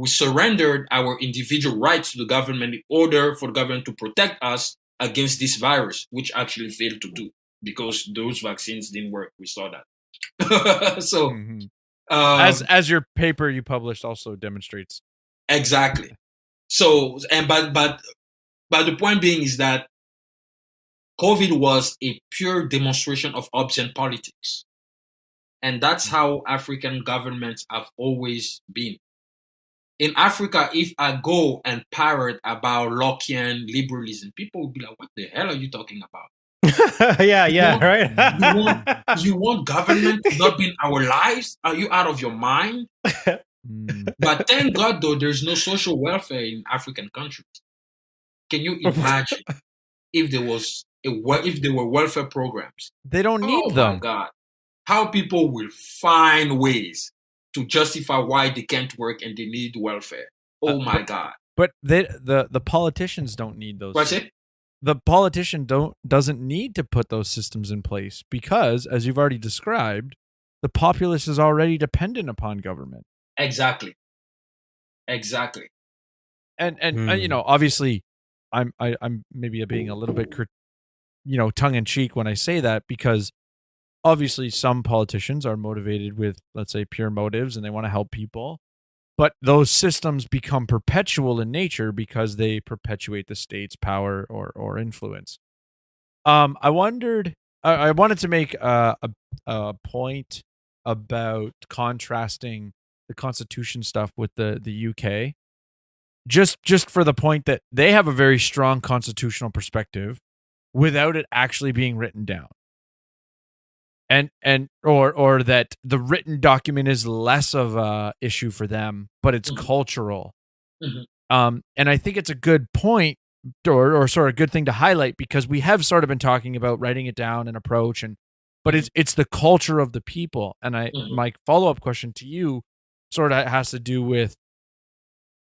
surrendered our individual rights to the government in order for the government to protect us against this virus, which actually failed to do because those vaccines didn't work. We saw that. So, as your paper you published also demonstrates. Exactly. So, but the point being is that COVID was a pure demonstration of Hobbesian politics. And that's how African governments have always been. In Africa, if I go and parrot about Lockean liberalism, people will be like, what the hell are you talking about? Right. You want government to not be in our lives? Are you out of your mind? But thank God, though, there's no social welfare in African countries. Can you imagine if there were welfare programs? They don't need them. Oh my God. How people will find ways to justify why they can't work and they need welfare. Oh my God. But the politicians don't need those. What's it? The politician doesn't need to put those systems in place because, as you've already described, the populace is already dependent upon government. Exactly. And obviously, I'm maybe being a little bit tongue in cheek when I say that, because obviously some politicians are motivated with, let's say, pure motives and they want to help people. But those systems become perpetual in nature because they perpetuate the state's power or influence. I wanted to make a point about contrasting the Constitution stuff with the UK. Just for the point that they have a very strong constitutional perspective without it actually being written down. Or that the written document is less of a issue for them, but it's cultural. And I think it's a good point or sort of good thing to highlight, because we have sort of been talking about writing it down and approach, but it's the culture of the people. And my follow-up question to you sort of has to do with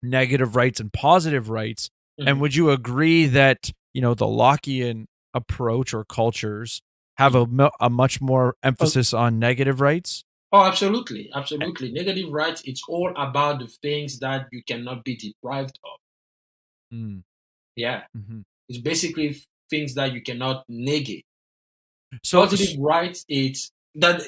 negative rights and positive rights. And would you agree that, the Lockean approach or cultures have a much more emphasis on negative rights? Oh, absolutely. Negative rights, it's all about the things that you cannot be deprived of. Yeah. It's basically things that you cannot negate. So positive rights, it's that.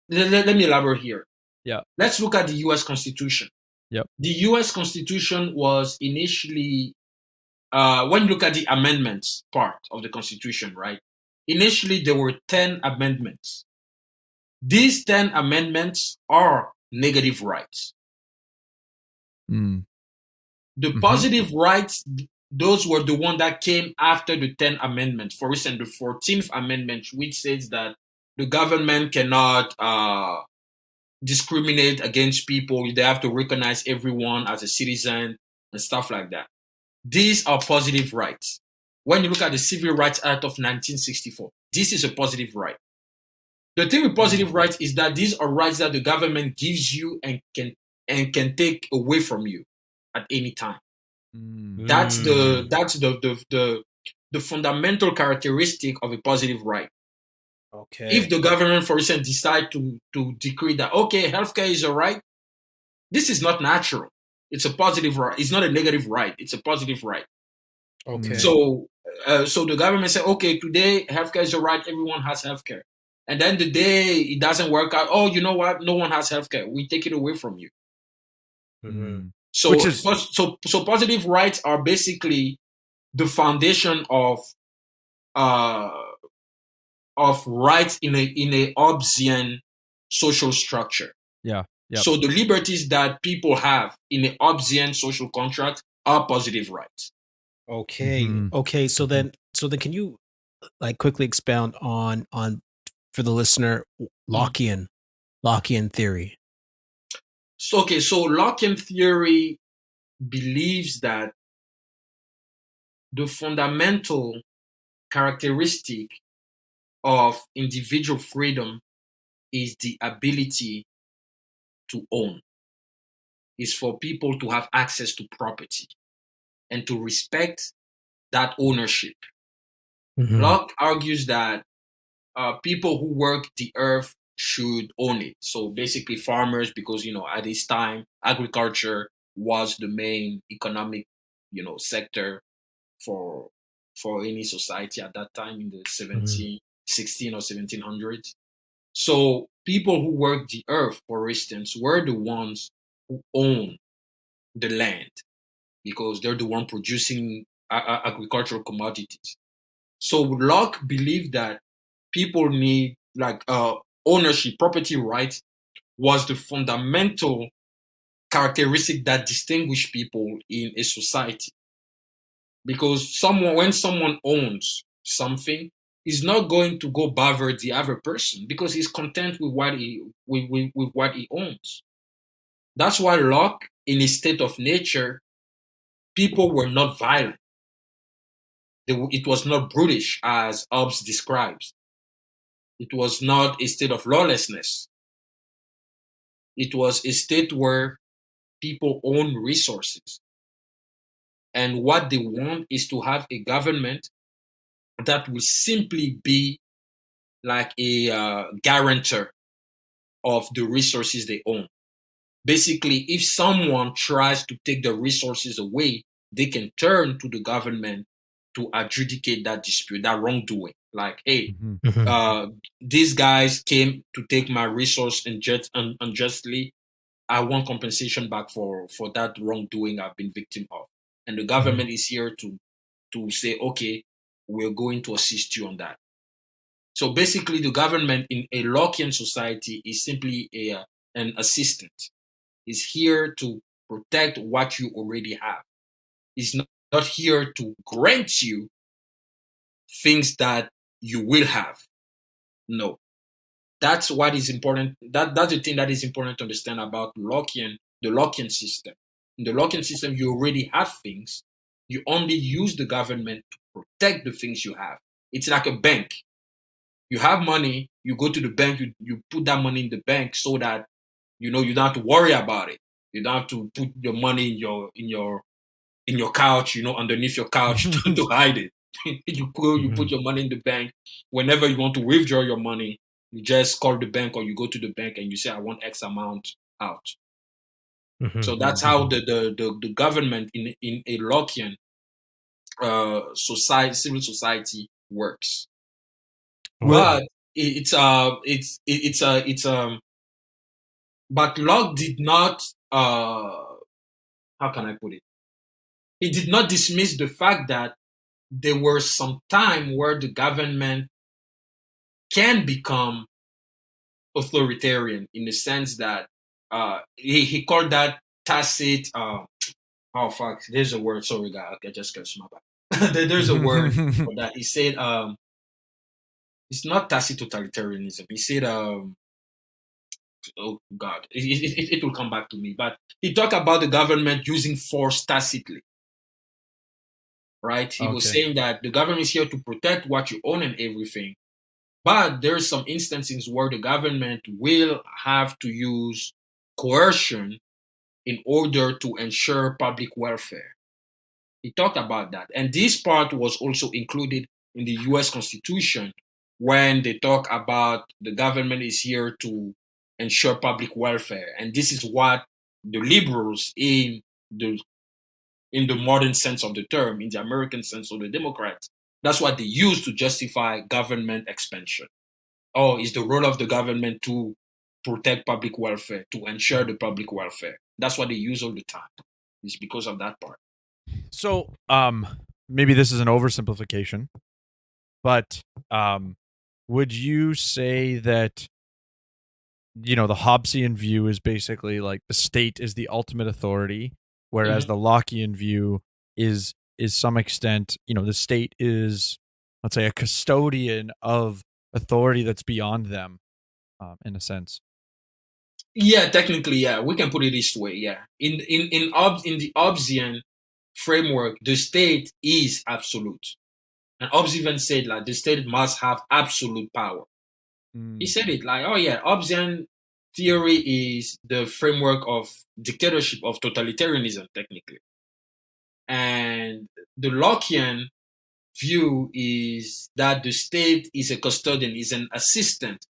Let me elaborate here. Yeah. Let's look at the U.S. Constitution. Yep. The U.S. Constitution was initially, when you look at the amendments part of the Constitution, right? Initially, there were 10 amendments. These 10 amendments are negative rights. Mm. The positive rights, those were the one that came after the 10 amendments. For instance, the 14th Amendment, which says that the government cannot discriminate against people. They have to recognize everyone as a citizen and stuff like that. These are positive rights. When you look at the Civil Rights Act of 1964, this is a positive right. The thing with positive rights is that these are rights that the government gives you and can take away from you at any time. That's the fundamental characteristic of a positive right. Okay. If the government, for instance, decide to decree that, okay, healthcare is a right, this is not natural. It's a positive right. It's not a negative right. It's a positive right. Okay. So the government said, okay, today healthcare is a right. Everyone has healthcare. And then the day it doesn't work out, oh, you know what? No one has healthcare. We take it away from you. So, so positive rights are basically the foundation of rights in a Hobbesian social structure. Yeah. Yep. So the liberties that people have in a Hobbesian social contract are positive rights. Okay. Okay. So then can you like quickly expound on for the listener Lockean theory? So Lockean theory believes that the fundamental characteristic of individual freedom is the ability to own, is for people to have access to property and to respect that ownership. Locke argues that people who work the earth should own it. So basically farmers, because, at this time, agriculture was the main economic, sector for any society at that time in the 16 or 1700s. So people who work the earth, for instance, were the ones who own the land because they're the one producing agricultural commodities. So Locke believed that people need ownership, property rights was the fundamental characteristic that distinguished people in a society. Because when someone owns something, he's not going to go bother the other person because he's content with what he owns. That's why Locke, in a state of nature, people were not violent. It was not brutish, as Hobbes describes. It was not a state of lawlessness. It was a state where people own resources. And what they want is to have a government that will simply be like a guarantor of the resources they own. Basically, if someone tries to take the resources away, they can turn to the government to adjudicate that dispute, that wrongdoing. Like, hey, these guys came to take my resource unjustly. I want compensation back for that wrongdoing I've been victim of. And the government is here to say, okay, we're going to assist you on that. So basically, the government in a Lockean society is simply an assistant. It's here to protect what you already have. It's not here to grant you things that you will have. No. That's what is important. That's the thing that is important to understand about the Lockean system. In the Lockean system, you already have things. You only use the government to protect the things you have. It's like a bank. You have money, you go to the bank, you put that money in the bank so that you don't have to worry about it. You don't have to put your money in your couch, underneath your couch to hide it. You put your money in the bank. Whenever you want to withdraw your money, you just call the bank or you go to the bank and you say, I want X amount out. So that's how the government in a Lockean civil society works. But it's But Locke did not, how can I put it? He did not dismiss the fact that there were some time where the government can become authoritarian in the sense that he called that tacit. Oh fuck! There's a word. Sorry, guys. I just got my back. There's a word for that. He said, it's not tacit totalitarianism. He said, oh God, it will come back to me. But he talked about the government using force tacitly. Right? He was saying that the government is here to protect what you own and everything. But there's some instances where the government will have to use coercion in order to ensure public welfare. He talked about that. And this part was also included in the US Constitution when they talk about the government is here to ensure public welfare. And this is what the liberals in the modern sense of the term, in the American sense of the Democrats, that's what they use to justify government expansion. Oh, it's the role of the government to protect public welfare, to ensure the public welfare. That's what they use all the time. It's because of that part. So, maybe this is an oversimplification, but would you say that, the Hobbesian view is basically like the state is the ultimate authority, whereas the Lockean view is some extent, the state is, let's say, a custodian of authority that's beyond them, in a sense? Yeah, technically, yeah, we can put it this way. Yeah, in the Hobbesian framework, the state is absolute, and Hobbes even said like the state must have absolute power. He said it like, oh yeah, Hobbesian theory is the framework of dictatorship, of totalitarianism, technically. And the Lockean view is that the state is a custodian, is an assistant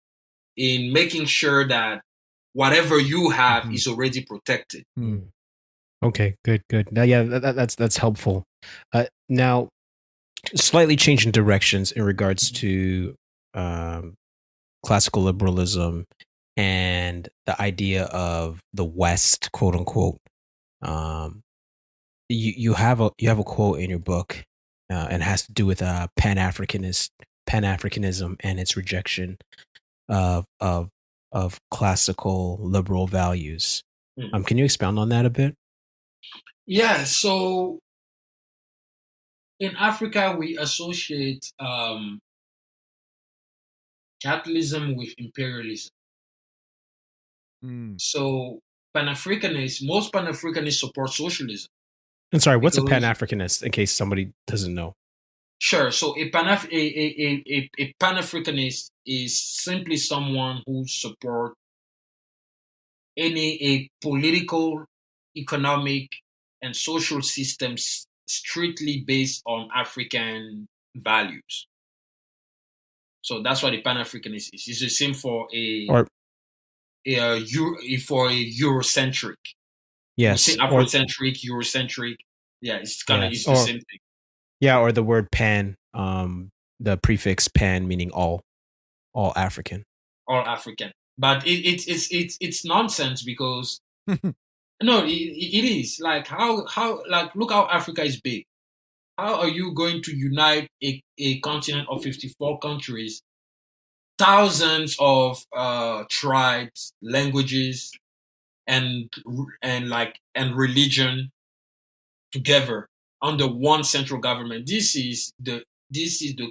in making sure that whatever you have is already protected. Okay, good. Now, yeah, that's helpful. Now, slightly changing directions in regards to classical liberalism and the idea of the West, quote unquote. You have a quote in your book, and it has to do with Pan-Africanism and its rejection of classical liberal values. Can you expound on that a bit? Yeah. So in Africa, we associate capitalism with imperialism. So most Pan-Africanists support socialism. I'm sorry, what's a Pan-Africanist, in case somebody doesn't know? Sure. So a Pan-Africanist is simply someone who supports a political, economic, and social systems strictly based on African values. So that's what a Pan-Africanist is. It's the same for a Eurocentric. Yes. Say Afrocentric, Eurocentric. Yeah, it's the same thing. Yeah, or the word pan, the prefix pan meaning all African. All African. But it's nonsense because no, it is. Like how look how Africa is big. How are you going to unite a continent of 54 countries, thousands of tribes, languages, and religion together under one central government? This is the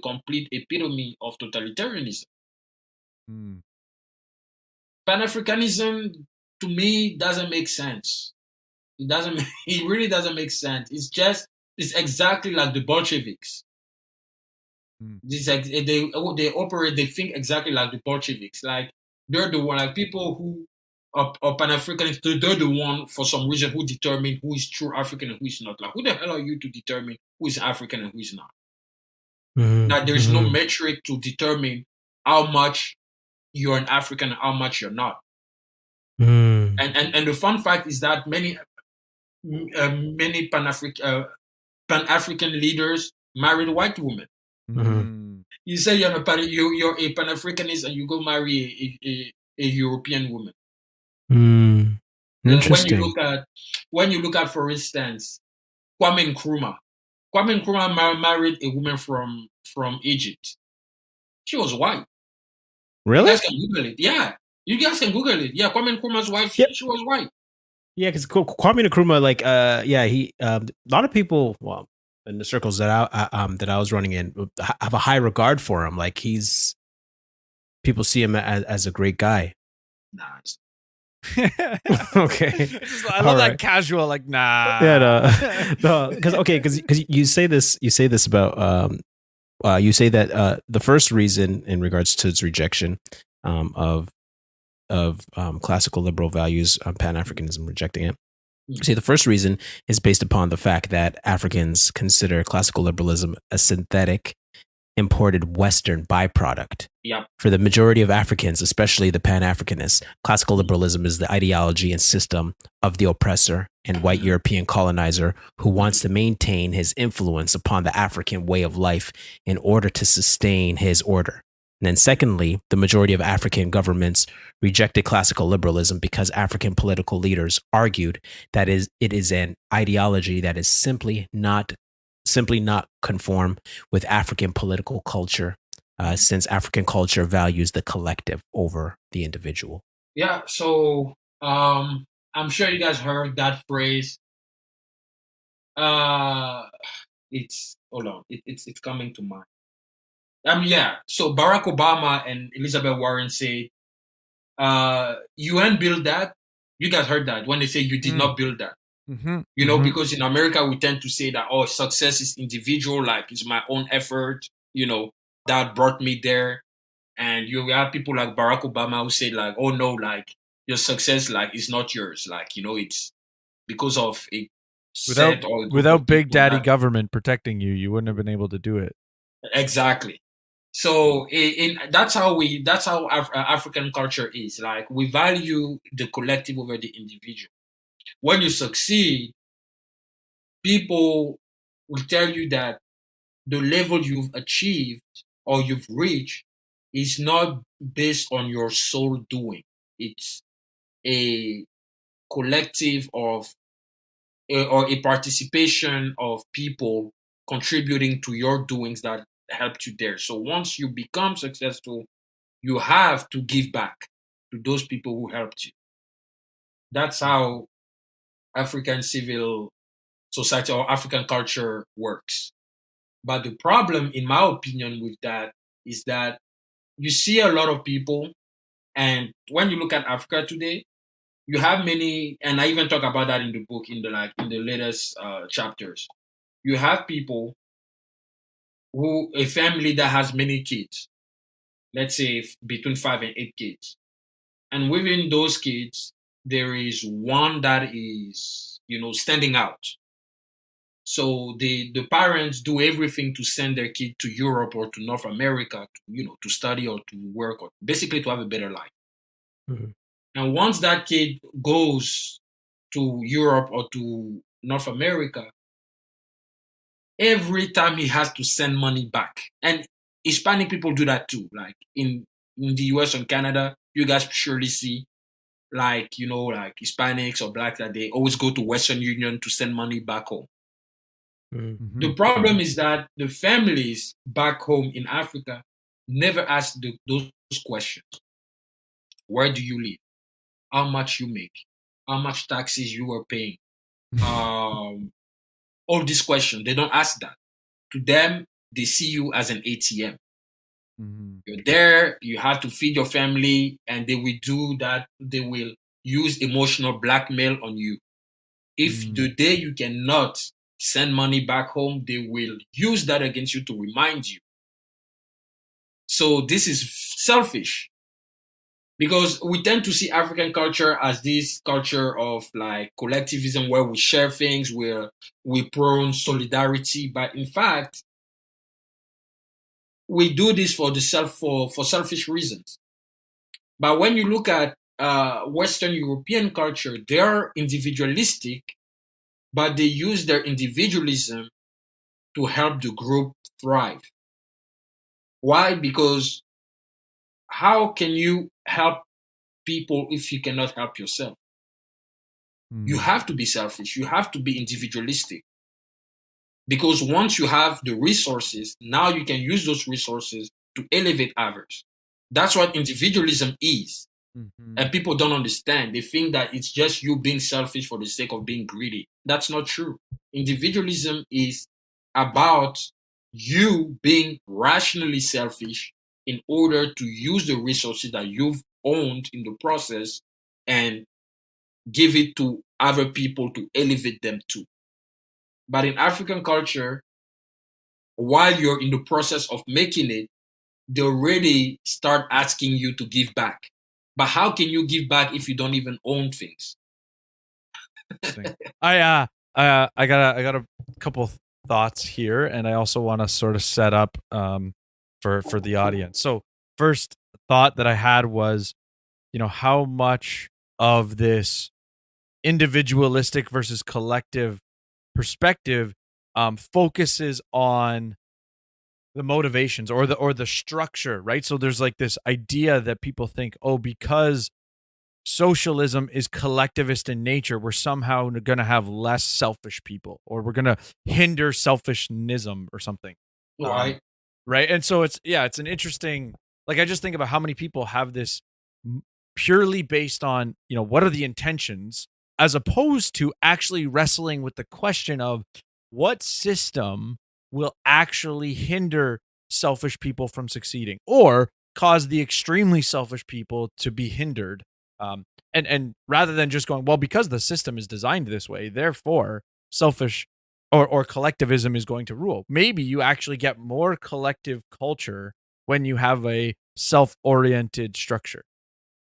complete epitome of totalitarianism. Pan-Africanism to me doesn't make sense. It really doesn't make sense. It's exactly like the Bolsheviks. They operate, they think exactly like the Bolsheviks. Like they're the one, like people who are Pan-Africanists, they're the one for some reason who determine who is true African and who is not. Like who the hell are you to determine who is African and who is not? Now there's no metric to determine how much you're an African and how much you're not. And the fun fact is that many Pan-African leaders married white women. You say you're a Pan-Africanist and you go marry a European woman. Interesting. When you look at, for instance, Kwame Nkrumah. Kwame Nkrumah married a woman from Egypt. She was white. Really? You guys can Google it. Yeah, you guys can Google it. Yeah, Kwame Nkrumah's wife. Yep. She was white. Yeah, because Kwame Nkrumah, like, he, a lot of people, well, in the circles that I was running in, have a high regard for him. Like, people see him as a great guy. Nice. Okay. I love that casual, like, nah. Yeah, no, because you say this about you say that the first reason in regards to its rejection of classical liberal values, Pan-Africanism, rejecting it. See, the first reason is based upon the fact that Africans consider classical liberalism a synthetic, imported Western byproduct. Yep. For the majority of Africans, especially the Pan-Africanists, classical liberalism is the ideology and system of the oppressor and white European colonizer who wants to maintain his influence upon the African way of life in order to sustain his order. And then secondly, the majority of African governments rejected classical liberalism because African political leaders argued that it is an ideology that is simply not conform with African political culture, since African culture values the collective over the individual. Yeah, so I'm sure you guys heard that phrase. It's coming to mind. So Barack Obama and Elizabeth Warren said, UN built that. You guys heard that when they say you did not build that. Mm-hmm. Because in America, we tend to say that, success is individual, like it's my own effort, that brought me there. And you have people like Barack Obama who say like, oh no, like your success, like is not yours. Like, it's because of a without Big Daddy government protecting you, you wouldn't have been able to do it. Exactly. So that's how African culture is. Like, we value the collective over the individual. When you succeed, people will tell you that the level you've achieved or you've reached is not based on your sole doing. It's a collective of or a participation of people contributing to your doings that helped you there. So once you become successful, you have to give back to those people who helped you. That's how African civil society or African culture works. But the problem, in my opinion, with that is that you see a lot of people, and when you look at Africa today, you have many, and I even talk about that in the book, in the latest chapters. You have people a family that has many kids, let's say between 5 and 8 kids, and within those kids, there is one that is, standing out. So the parents do everything to send their kid to Europe or to North America, to study or to work, or basically to have a better life. Mm-hmm. And once that kid goes to Europe or to North America, every time he has to send money back. And Hispanic people do that too. Like in the US and Canada, you guys surely see like Hispanics or Blacks that they always go to Western Union to send money back home. Mm-hmm. The problem is that the families back home in Africa never ask those questions. Where do you live? How much you make? How much taxes you are paying? All these questions, they don't ask that. To them, they see you as an ATM. Mm-hmm. You're there, you have to feed your family, and they will do that. They will use emotional blackmail on you. If the day you cannot send money back home, they will use that against you to remind you. So this is selfish, because we tend to see African culture as this culture of like collectivism, where we share things, where we prone solidarity. But in fact, we do this for selfish reasons. But when you look at Western European culture, they're individualistic, but they use their individualism to help the group thrive. Why? Because how can you help people if you cannot help yourself? You have to be selfish. You have to be individualistic. Because once you have the resources, now you can use those resources to elevate others. That's what individualism is. And people don't understand. They think that it's just you being selfish for the sake of being greedy. That's not true. Individualism is about you being rationally selfish in order to use the resources that you've owned in the process and give it to other people to elevate them too. But in African culture, while you're in the process of making it, they already start asking you to give back. But how can you give back if you don't even own things? I got a couple thoughts here, and I also want to sort of set up for the audience. So first thought that I had was, how much of this individualistic versus collective perspective focuses on the motivations or the structure, right? So there's like this idea that people think, because socialism is collectivist in nature, we're somehow going to have less selfish people, or we're going to hinder selfishism or something. Right. Right. And so it's an interesting, like, I just think about how many people have this purely based on, what are the intentions, as opposed to actually wrestling with the question of what system will actually hinder selfish people from succeeding or cause the extremely selfish people to be hindered. And rather than just going, well, because the system is designed this way, therefore selfish or collectivism is going to rule. Maybe you actually get more collective culture when you have a self-oriented structure.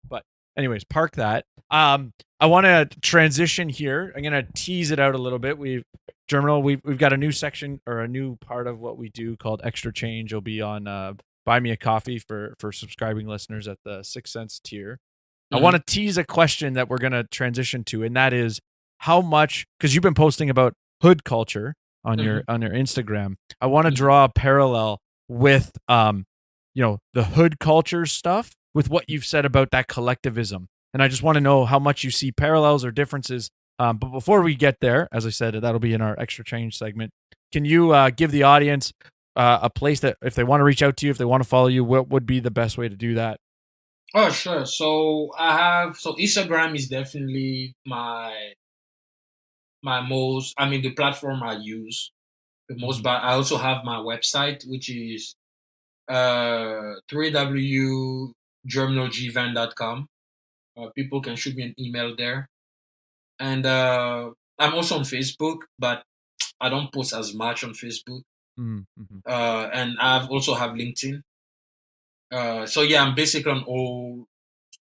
But anyways, park that. I want to transition here. I'm going to tease it out a little bit. We've got a new section or a new part of what we do called Extra Change. It'll be on Buy Me a Coffee for subscribing listeners at the 6 cents tier. I want to tease a question that we're going to transition to, and that is how much, because you've been posting about hood culture on your Instagram. I want to draw a parallel with the hood culture stuff with what you've said about that collectivism. And I just want to know how much you see parallels or differences. But before we get there, as I said, that'll be in our Extra Change segment. Can you give the audience a place that if they want to reach out to you, if they want to follow you, what would be the best way to do that? Oh, sure. So Instagram is definitely the platform I use the most, but I also have my website, which is www.germinalgvan.com. People can shoot me an email there. And I'm also on Facebook, but I don't post as much on Facebook. And I also have LinkedIn. So yeah, I'm basically on all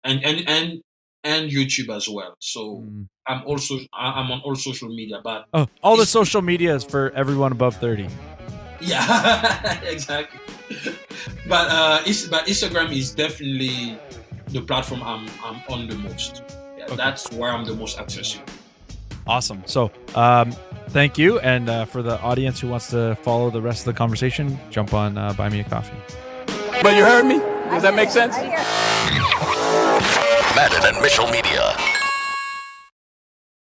and YouTube as well. So I'm on all social media, but all the social media is for everyone above 30. Yeah, exactly. But Instagram is definitely the platform I'm on the most. Yeah, okay. That's where I'm the most accessible. Awesome. So thank you, and for the audience who wants to follow the rest of the conversation, jump on Buy Me a Coffee. But you heard me? Does that make sense? Madden and Mitchell Media.